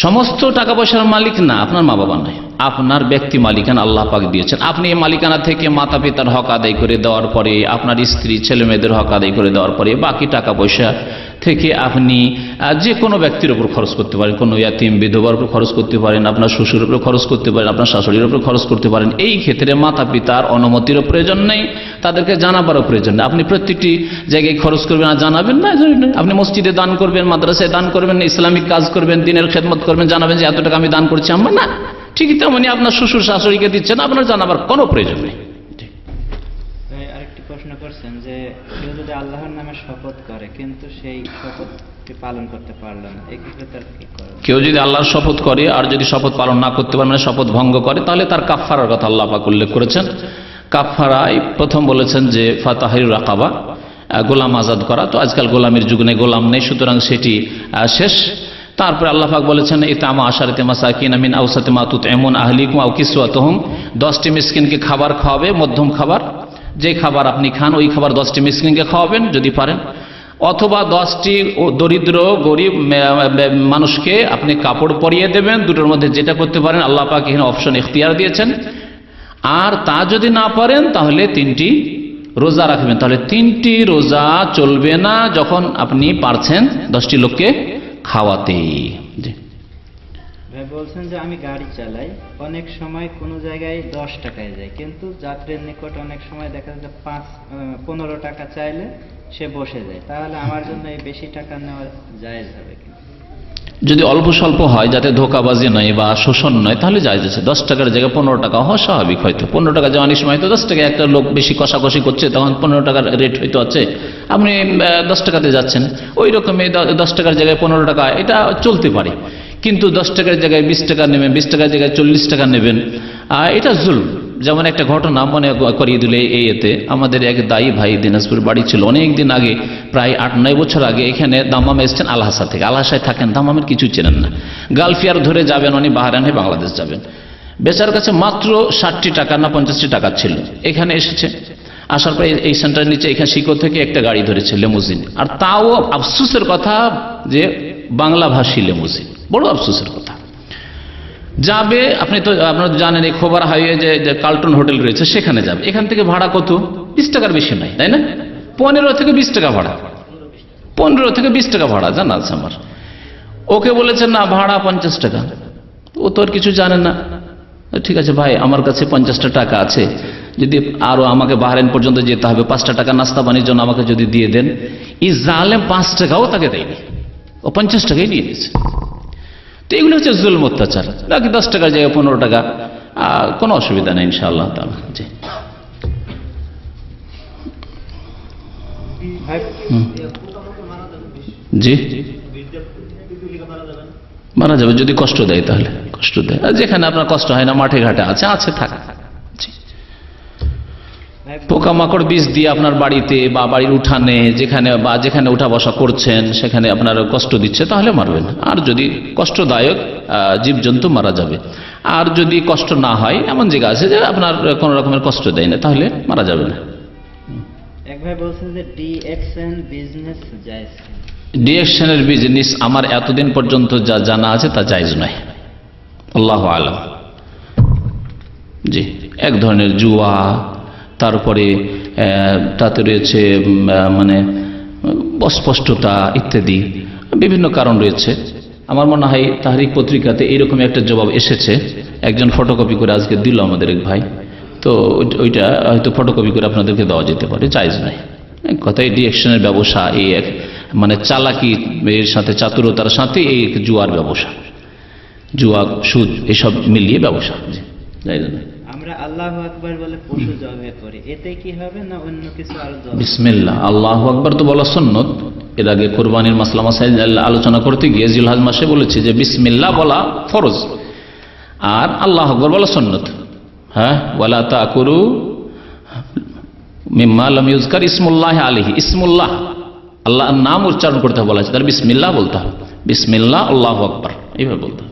সমস্ত টাকা পয়সার মালিক না আপনার মা বাবা নয়, আপনার ব্যক্তি মালিকানা আল্লাহ পাক দিয়েছেন। আপনি এই মালিকানা থেকে মাতা পিতার হক আদায় করে দেওয়ার পরে, আপনার স্ত্রী ছেলে মেয়েদের হক আদায় করে দেওয়ার পরে বাকি টাকা পয়সা থেকে আপনি যে কোনো ব্যক্তির উপর খরচ করতে পারেন, কোনো ইয়াতিম বিধবার উপর খরচ করতে পারেন, আপনার শ্বশুরের উপর খরচ করতে পারেন, আপনার শাশুড়ির উপর খরচ করতে পারেন। এই ক্ষেত্রে মাতা পিতার অনুমতিরও প্রয়োজন নেই, তাদেরকে জানাবারও প্রয়োজন নেই। আপনি প্রত্যেকটি জায়গায় খরচ করবেন আর জানাবেন না। আপনি মসজিদে দান করবেন, মাদ্রাসায় দান করবেন, ইসলামিক কাজ করবেন, দিনের খেদমত করবেন, জানাবেন যে এত টাকা আমি দান করছি আমরা না। ঠিকই তেমনি আপনার শ্বশুর শাশুড়িকে দিচ্ছেন, আপনার জানাবার কোনো প্রয়োজন নেই। আরেকটি প্রশ্ন করছেন যে কেউ যদি আল্লাহর নামে শপথ করে কিন্তু সেই শপথটি পালন করতে পারল না, এক্ষেত্রে তার কি করবে? কেউ যদি আল্লাহর শপথ করে আর যদি শপথ পালন না করতে পারে, মানে শপথ ভঙ্গ করে, তাহলে তার কাফফারার কথা আল্লাহ পাক উল্লেখ করেছেন। কাফফারায় প্রথম বলেছেন যে ফাতাহিরুর রাকাবা, গোলাম আজাদ করা। তো আজকাল গোলামের যুগ নেই, গোলাম নেই, সুতরাং সেটি শেষ। তারপরে আল্লাহ পাক বলেছেন ইতামা আশারাতি মাসাকিন মিন আওসাতি মা তুতঈমুন আহলিকুম আও কিসওয়াতুহুম, 10টি মিসকিনকে খাবার খাওয়াবে, মধ্যম খাবার, যে খাবার আপনি খান ওই খাবার 10টি মিসকিনকে খাওয়াবেন যদি পারেন, অথবা 10টি দরিদ্র গরিব মানুষকে আপনি কাপড় পরিয়ে দেবেন। দুটোর মধ্যে যেটা করতে পারেন আল্লাহ পাক এখানে অপশন ইখতিয়ার দিয়েছেন। আর তা যদি না পারেন তাহলে 3টি রোজা রাখবেন। তাহলে 3টি রোজা চলবে না যখন আপনি পারছেন 10টি লোককে খাওয়াতে। ভাই বলছেন যে আমি গাড়ি চালাই, অনেক সময় কোনো জায়গায় 10 টাকায় যায়, কিন্তু যাত্রীর নিকট অনেক সময় দেখা যায় 15 টাকা চাইলে সে বসে যায়, তাহলে আমার জন্য এই বেশি টাকা নেওয়া জায়েজ হবে কি? যদি অল্প স্বল্প হয়, যাতে ধোকাবাজি নয় বা শোষণ নয়, তাহলে জায়েজ আছে। 10 টাকার জায়গায় 15 টাকা হওয়া স্বাভাবিক। হয়তো 15 টাকা যাওয়া অনেক সময় হয়তো 10 টাকা, একটা লোক বেশি কষাকষি করছে তখন 15 টাকার রেট হয়তো আছে, আপনি 10 টাকাতে যাচ্ছেন, ওই রকমই 10 টাকার জায়গায় 15 টাকা, এটা চলতে পারে। কিন্তু 10 টাকার জায়গায় 20 টাকা নেবেন, 20 টাকার জায়গায় 40 টাকা নেবেন, এটা জুলম। যেমন একটা ঘটনা মনে করিয়ে দিলে এতে, আমাদের এক দায়ী ভাই দিনাজপুর বাড়ি ছিল অনেক দিন আগে, প্রায় 8-9 বছর আগে এখানে দামামে এসছেন আলহাসা থেকে। আলহাসায় থাকেন, দামামের কিছু চেনেন না, গালফিয়ার ধরে যাবেন, উনি বাহরাইন হয়ে বাংলাদেশ যাবেন। বেচার কাছে মাত্র 60টি টাকা না 50টি টাকা ছিল। এখানে এসেছে, আসার পরে এই সেন্টারের নিচে এখানে শিকো থেকে একটা গাড়ি ধরেছে লেমুজিন, আর তাও আফসোসের কথা যে বাংলা ভাষী লেমুজিন, বড় আফসোসের কথা। যাবে, আপনি তো আপনারা জানেন এই খোবার হাইওয়ে যে কার্লটন হোটেল রয়েছে সেখানে যাবে, এখান থেকে ভাড়া কত? 20 টাকার বেশি নাই, তাই না? 15 থেকে 20 টাকা ভাড়া, 15 থেকে 20 টাকা ভাড়া জানা আছে আমার। ওকে বলেছেন না ভাড়া 50 টাকা, ও তো আর কিছু জানে না। ঠিক আছে ভাই, আমার কাছে 50টা টাকা আছে, যদি আরো আমাকে বাহরাইন পর্যন্ত যেতে হবে, 5টা টাকা নাস্তা পানির জন্য আমাকে যদি দিয়ে দেন। এই জালেম 5 টাকাও তাকে দেয়নি, ও 50 টাকাই নিয়ে নিয়েছে। তো এগুলো হচ্ছে জুলম, অত্যাচার। বাকি 10 টাকার জায়গায় 15 টাকা, কোনো অসুবিধা নেই ইনশাআল্লাহ তাআলা। জি জি মারা যাবে যদি কষ্ট দেয়, তাহলে কষ্ট দেয়। আর যেখানে আপনার কষ্ট হয় না, মাঠে ঘাটে আছে থাক। পোকামাকড় বিষ দিয়ে আপনার বাড়িতে বা বাড়ির উঠানে যেখানে উঠা বসা করছেন সেখানে আপনার কষ্ট দিচ্ছে, তাহলে মারবেন। আর যদি কষ্টদায়ক জীবজন্তু মারা যাবে। আর যদি কষ্ট না হয়, এমন জায়গা আছে যে আপনার কোন রকমের কষ্ট দেয় না, তাহলে মারা যাবে না। এক ভাই বলছেন যে ডিএক্সএন বিজনেস জায়েজ। ডিএক্সএনের বিজনেস আমার এতদিন পর্যন্ত যা জানা আছে তা জায়েজ নয়, আল্লাহু আলাম। জি, এক ধরনের জুয়া, তারপরে তাতে রয়েছে মানে অস্পষ্টতা ইত্যাদি বিভিন্ন কারণ রয়েছে। আমার মনে হয় তাহরিক পত্রিকাতে এইরকম একটা জবাব এসেছে, একজন ফটোকপি করে আজকে দিল আমাদের এক ভাই। তো ওইটা হয়তো ফটোকপি করে আপনাদেরকে দেওয়া যেতে পারে, জায়েজ নয়। কথাই ডিএকশনের ব্যবসা, এই এক মানে চালাকি এর সাথে, চাতুরতার সাথে এই জুয়ার ব্যবসা, জুয়া সুদ এসব মিলিয়ে ব্যবসা, জায়েজ নয়। আমরা আল্লাহু আকবার বলে পশু জবাই করি, এতে কি হবে না অন্য কিছু আরো জবাই? বিসমিল্লাহ, আল্লাহু আকবার তো বলা সুন্নত। এর আগে কুরবানির মাসলা মাসাইল আলোচনা করতে গিয়ে জিলহজ মাসে বলেছে যে বিসমিল্লাহ বলা ফরজ আর আল্লাহু আকবার বলা সুন্নত। হ্যাঁ, ওয়ালা তাকুরু মিম্মা লাম ইউজকার ইসমুল্লাহ আলাইহি, ইসমুল্লাহ আল্লাহর নাম উচ্চারণ করতে বলা আছে, তাহলে বিসমিল্লাহ বলতে হবে, বিসমিল্লাহ আল্লাহু আকবার এইভাবে বলতে হবে।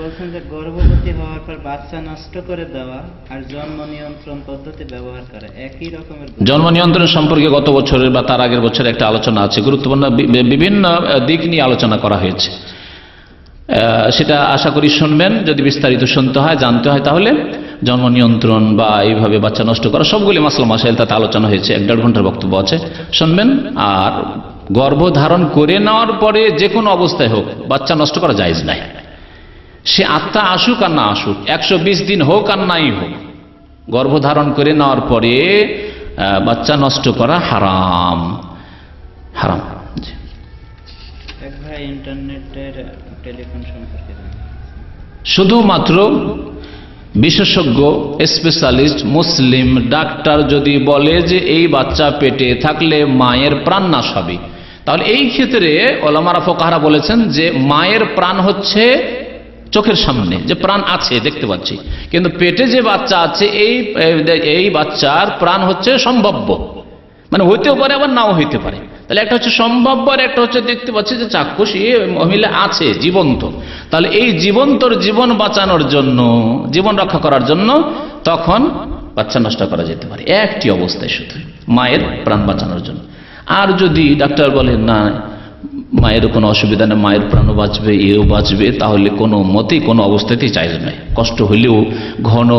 বলছেন যে গর্ভবতী হওয়ার পর বাচ্চা নষ্ট করে দেওয়া আর জন্ম নিয়ন্ত্রণ পদ্ধতি ব্যবহার করা একই রকমের। জন্ম নিয়ন্ত্রণ সম্পর্কে গত বছরের বা তার আগের বছর একটা আলোচনা আছে, গুরুত্বপূর্ণ বিভিন্ন দিক নিয়ে আলোচনা করা হয়েছে। সেটা আশা করি শুনবেন, যদি বিস্তারিত শুনতে হয়, জানতে হয়, তাহলে জন্ম নিয়ন্ত্রণ বা এইভাবে বাচ্চা নষ্ট করা সবগুলি মাসলা মাসাইল তাতে আলোচনা হয়েছে, 1-1.5 ঘন্টার বক্তব্য আছে, শুনবেন। আর গর্ভধারণ করে নেওয়ার পরে যে কোনো অবস্থায় হোক বাচ্চা নষ্ট করা জায়েজ নাই, সে আত্মা আসুক আর না আসুক, 120 দিন হোক আর নাই হোক, গর্ভধারণ করে নেওয়ার পরে বাচ্চা নষ্ট করা হারাম, হারাম। এক ভাই ইন্টারনেটের টেলিফোন সম্পর্কে শুধুমাত্র বিশেষজ্ঞ স্পেশালিস্ট মুসলিম ডাক্তার যদি বলে যে এই বাচ্চা পেটে থাকলে মায়ের প্রাণ নাশ হবে, তাহলে এই ক্ষেত্রে ওলামারা ফুকাহারা বলেছেন যে মায়ের প্রাণ হচ্ছে চোখের সামনে, যে প্রাণ আছে দেখতে পাচ্ছি, কিন্তু পেটে যে বাচ্চা আছে এই বাচ্চার প্রাণ হচ্ছে সম্ভাব্য, মানে হইতেও পারে আবার নাও হইতে পারে। তাহলে একটা হচ্ছে সম্ভাব্য আর একটা হচ্ছে দেখতে পাচ্ছি যে চাক্ষুষী মহিলা আছে জীবন্ত, তাহলে এই জীবন্তর জীবন বাঁচানোর জন্য, জীবন রক্ষা করার জন্য তখন বাচ্চা নষ্ট করা যেতে পারে একটি অবস্থায়, শুধু মায়ের প্রাণ বাঁচানোর জন্য। আর যদি ডাক্তার বলেন না মায়ের কোনো অসুবিধা নেই, মায়ের প্রাণও বাঁচবে, এও বাঁচবে, তাহলে কোনো মতেই কোনো অবস্থাতেই জায়েজ নয়। কষ্ট হইলেও, ঘন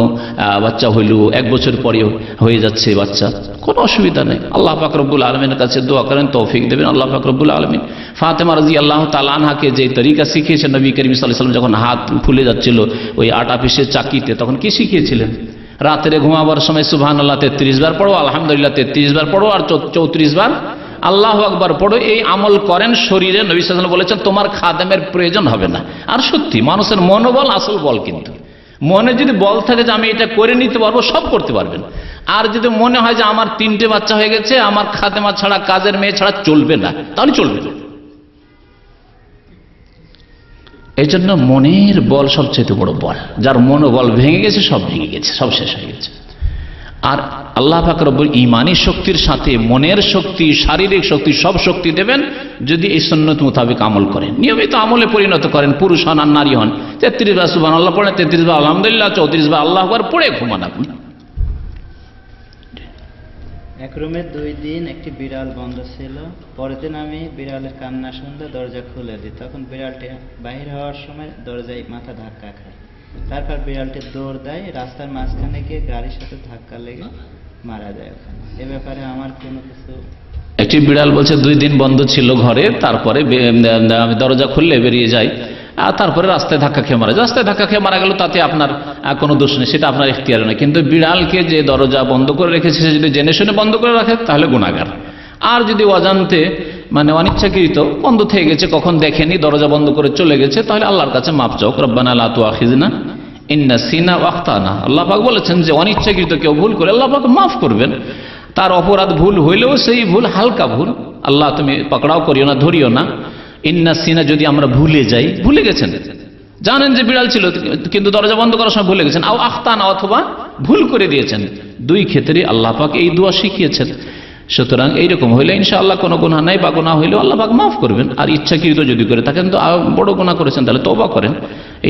বাচ্চা হইলেও, 1 বছর পরেও হয়ে যাচ্ছে বাচ্চা, কোনো অসুবিধা নেই। আল্লাহ পাক রব্বুল আলমিনের কাছে দোয়া করেন, তৌফিক দেবেন আল্লাহ পাক রব্বুল আলমিন। ফাতেমা রাদিয়াল্লাহু তাআলা আনহাকে যে তরিকা শিখিয়েছেন নবী করিম সাল্লাল্লাহু আলাইহি ওয়াসাল্লাম, যখন হাত ফুলে যাচ্ছিল ওই আটা পিসের চাকিতে, তখন কি শিখিয়েছিলেন? রাত্রে ঘুমাবার সময় সুবহানাল্লাহ 33 বার পড়ো, আলহামদুলিল্লাহ 33 বার পড়ো, আর 34 বার আল্লাহু আকবার পড়ো। এই আমল করেন শরীরে, নবী সাল্লাল্লাহু আলাইহি ওয়াসাল্লাম বলেছেন তোমার খাদেমের প্রয়োজন হবে না। আর সত্যি মানুষের মনোবল আসল বল, কিন্তু মনে যদি বল থাকে যে আমি এটা করে নিতে পারবো, সব করতে পারবেন। আর যদি মনে হয় যে আমার 3টে বাচ্চা হয়ে গেছে, আমার খাদেমা ছাড়া, কাজের মেয়ে ছাড়া চলবে না, তাহলে চলবে না। এই জন্য মনের বল সবচেয়ে বড় বল। যার মনোবল ভেঙে গেছে, সব ভেঙে গেছে, সব শেষ হয়ে গেছে। আর আল্লাহ পাক রব্বুল ঈমানী শক্তির সাথে মনের শক্তি, শারীরিক শক্তি, সব শক্তি দেবেন যদি এই সুন্নত মোতাবেক আমল করেন, নিয়মিত আমলে পরিণত করেন। পুরুষ হন আর নারী হন, 33 বার সুবহানাল্লাহ পড়েন, 33 বার আলহামদুলিল্লাহ, 34 বার আল্লাহু আকবার পড়ে ঘুমান আপনি। এক রুমে 2 দিন একটি বিড়াল বন্ধ ছিল। পরের দিন আমি বিড়ালের কান্না শুনতে দরজা খুলে দিই। তখন বিড়ালটি বাইরে হওয়ার সময় দরজায় মাথা ধাক্কা খায়। তারপর বিড়ালটি দৌড় দেয়, রাস্তার মাঝখানে গিয়ে গাড়ির সাথে ধাক্কা লেগে মারা যায় ওখানে। এ ব্যাপারে আমার কোনো কিছু। একটি বিড়াল বলছে 2 দিন বন্ধ ছিল ঘরে, তারপরে আমি দরজা খুললে বেরিয়ে যাই, আর তারপরে রাস্তায় ধাক্কা খেয়ে মারা যায়। রাস্তায় ধাক্কা খেয়ে মারা গেল, তাতে আপনার কোনো দোষ নেই, সেটা আপনার এখতিয়ারে নয়। কিন্তু বিড়ালকে যে দরজা বন্ধ করে রেখেছে সে যদি জেনে শুনে বন্ধ করে রাখে তাহলে গুনাহগার। আর যদি অজান্তে মানে অনিচ্ছাকৃত বন্ধ থেকে গেছে, কখন দেখেনি, দরজা বন্ধ করে চলে গেছে, তাহলে আল্লাহর কাছে মাপ চাও। রব্বানা লা তুআখিযনা ইন নাসিনা ওয়া আখতানা। আল্লাহ পাক বলেছেন যে অনিচ্ছাকৃত কেউ ভুল করে আল্লাহ পাক মাফ করবেন। তার অপরাধ ভুল হইলেও সেই ভুল হালকা ভুল, আল্লাহ তুমি পাকড়াও করিও না, ধরিও না। ইন্না সিনা, যদি আমরা ভুলে যাই, ভুলে গেছেন, জানেন যে বিড়াল ছিল কিন্তু দরজা বন্ধ করার সময় ভুলে গেছেন, আও আখতানা, অথবা ভুল করে দিয়েছেন, 2 ক্ষেত্রে আল্লাহ পাক এই দোয়া শিখিয়েছেন। সুতরাং এইরকম হইলে ইনশাআল্লাহ কোনো গুনাহ নাই, বা গুনাহ হইলেও আল্লাহ পাক মাফ করবেন। আর ইচ্ছাকৃত যদি করে থাকেন তো বড় গুনাহ করেছেন, তাহলে তওবা করেন।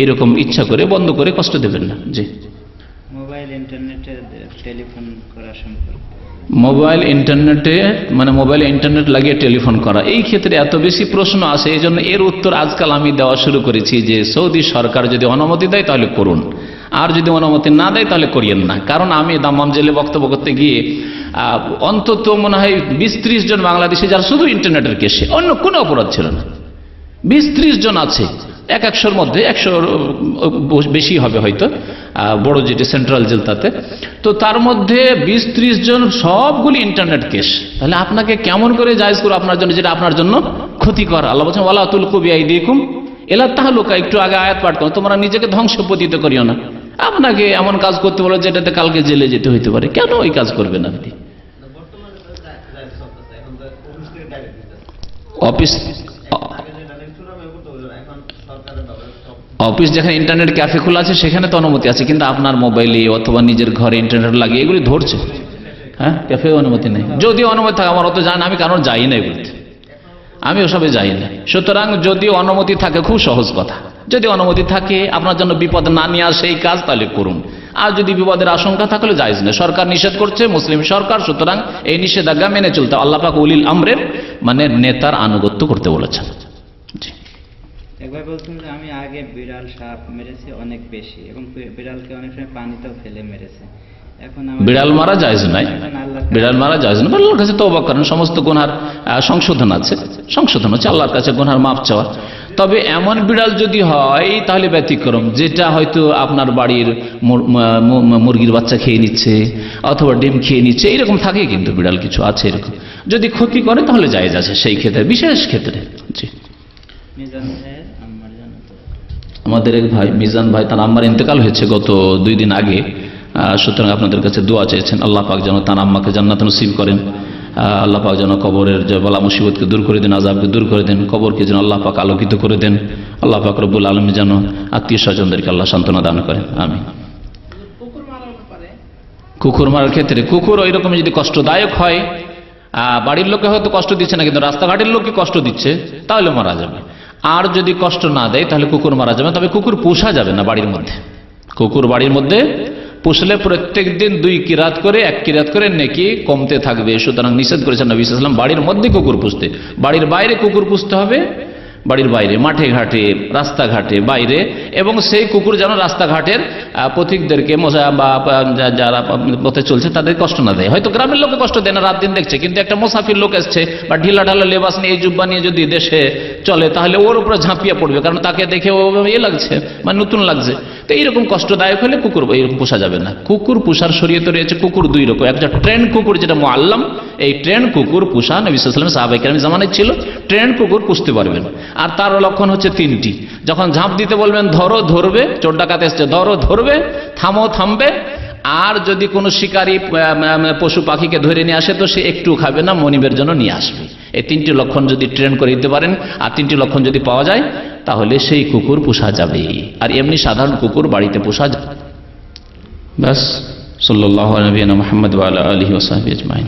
এইরকম ইচ্ছা করে বন্ধ করে কষ্ট দেবেন না। জি। মোবাইল ইন্টারনেটে টেলিফোন করা সম্পর্কে। মোবাইল ইন্টারনেটে মানে মোবাইলে ইন্টারনেট লাগিয়ে টেলিফোন করা, এই ক্ষেত্রে এত বেশি প্রশ্ন আসে, এই জন্য এর উত্তর আজকাল আমি দেওয়া শুরু করেছি যে সৌদি সরকার যদি অনুমতি দেয় তাহলে করুন, আর যদি অনুমতি না দেয় তাহলে করিয়েন না। কারণ আমি দাম্মাম জেলে বক্তব্য করতে গিয়ে অন্তত মনে হয় 20-30 জন বাংলাদেশি যারা শুধু ইন্টারনেটের কেসে, অন্য কোনো অপরাধ ছিল না, 20-30 জন আছে। 100-র মধ্যে 100 বেশি হবে হয়তো, বড় যেটা সেন্ট্রাল জেল তাতে। তো তার মধ্যে 20-30 জন সবগুলি ইন্টারনেট কেস। তাহলে আপনাকে কেমন করে জায়েজ করো আপনার জন্য, যেটা আপনার জন্য ক্ষতিকর। আল্লাহ বলছেন ওয়ালা তুলকু বিআইদিকুম ইলা তাহলুকা, একটু আগে আয়াত পাঠ করো, তোমরা নিজেকে ধ্বংস পতিত করিও না। আপনাকে এমন কাজ করতে বলো যেটাতে কালকে জেলে যেতে হইতে পারে, কেন ওই কাজ করবেন আপনি? অফিস যেখানে ইন্টারনেট ক্যাফে খোলা আছে সেখানে তো অনুমতি আছে, কিন্তু আপনার মোবাইলে অথবা নিজের ঘরে ইন্টারনেট লাগিয়ে এগুলি ধরছে, হ্যাঁ, ক্যাফে অনুমতি নেই। যদি অনুমতি থাকে, আমার অত জানি আমি, কারণ যাই না এগুলিতে, আমি ওসবে যাই না। সুতরাং যদি অনুমতি থাকে, খুব সহজ কথা, যদি অনুমতি থাকে আপনার জন্য বিপদ না নিয়ে আসে এই কাজ, তাহলে করুন। আর যদি বিপদের আশঙ্কা থাকলে জায়েজ না। সরকার নিষেধ করছে, মুসলিম সরকার, সুতরাং এই নিষেধাজ্ঞা মেনে চলতে। আল্লাহ পাক উলিল আমরের মানে নেতার আনুগত্য করতে বলেছেন। জি। একবার বলছেন যে আমি আগে বিড়াল সাপ মেরেছি অনেক বেশি, এবং বিড়ালকে অনেক সময় পানিতেও ফেলে মেরেছে। এখন বিড়াল মারা জায়েজ নাই, বিড়াল মারা জায়েজ না। আল্লাহর কাছে তওবা করেন, সমস্ত গুনার সংশোধন আছে, সংশোধন হচ্ছে আল্লাহর কাছে গুনার মাপ চাওয়া। তবে এমন বিড়াল যদি হয় তাহলে ব্যতিক্রম, যেটা হয়তো আপনার বাড়ির মুরগির বাচ্চা খেয়ে নিচ্ছে অথবা ডিম খেয়ে নিচ্ছে, এরকম থাকে কিন্তু বিড়াল কিছু আছে এরকম। যদি ক্ষতি করে তাহলে জায়েজ আছে সেই ক্ষেত্রে, বিশেষ ক্ষেত্রে। জি। আমাদের এক ভাই মিজান ভাই, তার আম্মার ইন্তেকাল হয়েছে গত 2 দিন আগে। সুতরাং আপনাদের কাছে দোয়া চেয়েছেন, আল্লাহ পাক যেন তার আম্মাকে জান্নাত নসিব করেন, আল্লাহ পাক যেন কবরের যে বলা মুসিবতকে দূর করে দেন, আযাবকে দূর করে দেন, কবরকে যেন আল্লাহ পাক আলোকিত করে দেন, আল্লাহ পাক রব্বুল আলামিন যেন আত্মীয় স্বজনদেরকে আল্লাহ সান্ত্বনা দান করেন। আমিন। কুকুর মারার ক্ষেত্রে, কুকুর ওই রকম যদি কষ্টদায়ক হয়, বাড়ির লোকে হয়তো কষ্ট দিচ্ছে না কিন্তু রাস্তাঘাটের লোককে কষ্ট দিচ্ছে, তাহলে মারা যাবে। আর যদি কষ্ট না দেয় তাহলে কুকুর মারা যাবে। তবে কুকুর পোষা যাবে না বাড়ির মধ্যে। কুকুর বাড়ির মধ্যে পুষলে প্রত্যেক দিন 2 কিরাত করে 1 কিরাত করে নেকি কমতে থাকবে। সুতরাং নিষেধ করেছেন নবী সাল্লাল্লাহু আলাইহি ওয়াসাল্লাম বাড়ির মধ্যে কুকুর পুষতে। বাড়ির বাইরে কুকুর পুষতে হবে, বাড়ির বাইরে, মাঠে ঘাটে, রাস্তাঘাটে, বাইরে, এবং সেই কুকুর যেন রাস্তাঘাটের পথিকদেরকে বা যারা পথে চলছে তাদের কষ্ট না দেয়। হয়তো গ্রামের লোকে কষ্ট দেয় না, রাত দিন দেখছে, কিন্তু একটা মুসাফির লোক এসছে বা ঢিলা ঢালা লেবাস নিয়ে, এই জুব্বা নিয়ে যদি দেশে চলে তাহলে ওর উপরে ঝাঁপিয়ে পড়বে, কারণ তাকে দেখে ও লাগছে, মানে নতুন লাগছে। তো এইরকম কষ্টদায়ক হলে কুকুর এরকম পোষা যাবে না। কুকুর পোষার শরীয়তে রয়েছে কুকুর 2 রকম। একটা ট্রেন কুকুর, যেটা মুআল্লাম, এই ট্রেন কুকুর পোষা নবী সাল্লাল্লাহু আলাইহি ওয়াসাল্লাম সাহাবায়ে কেরামের জামানায় ছিল। ট্রেন কুকুর পুষতে পারবেন। আর তার লক্ষণ হচ্ছে 3টি। যখন ঝাঁপ দিতে বলবেন ধরো, ধরবে, চোর ডাকাত এসছে, ধরো, ধরবে, থামো, থামবে। আর যদি কোনো শিকারী পশু পাখিকে ধরে নিয়ে আসে তো সে একটু খাবে না, মনিবের জন্য নিয়ে আসবে। এই 3টি লক্ষণ যদি ট্রেন করে দিতে পারেন আর 3টি লক্ষণ যদি পাওয়া যায় তাহলে সেই কুকুর পোষা যাবে। আর এমনি সাধারণ কুকুর বাড়িতে পোষা যাবে। ব্যাস। সাল্লাল্লাহু আলা নবিয়িনা মুহাম্মদ ওয়া আলা আলিহি ওয়া সাহবিহি আজমাইন।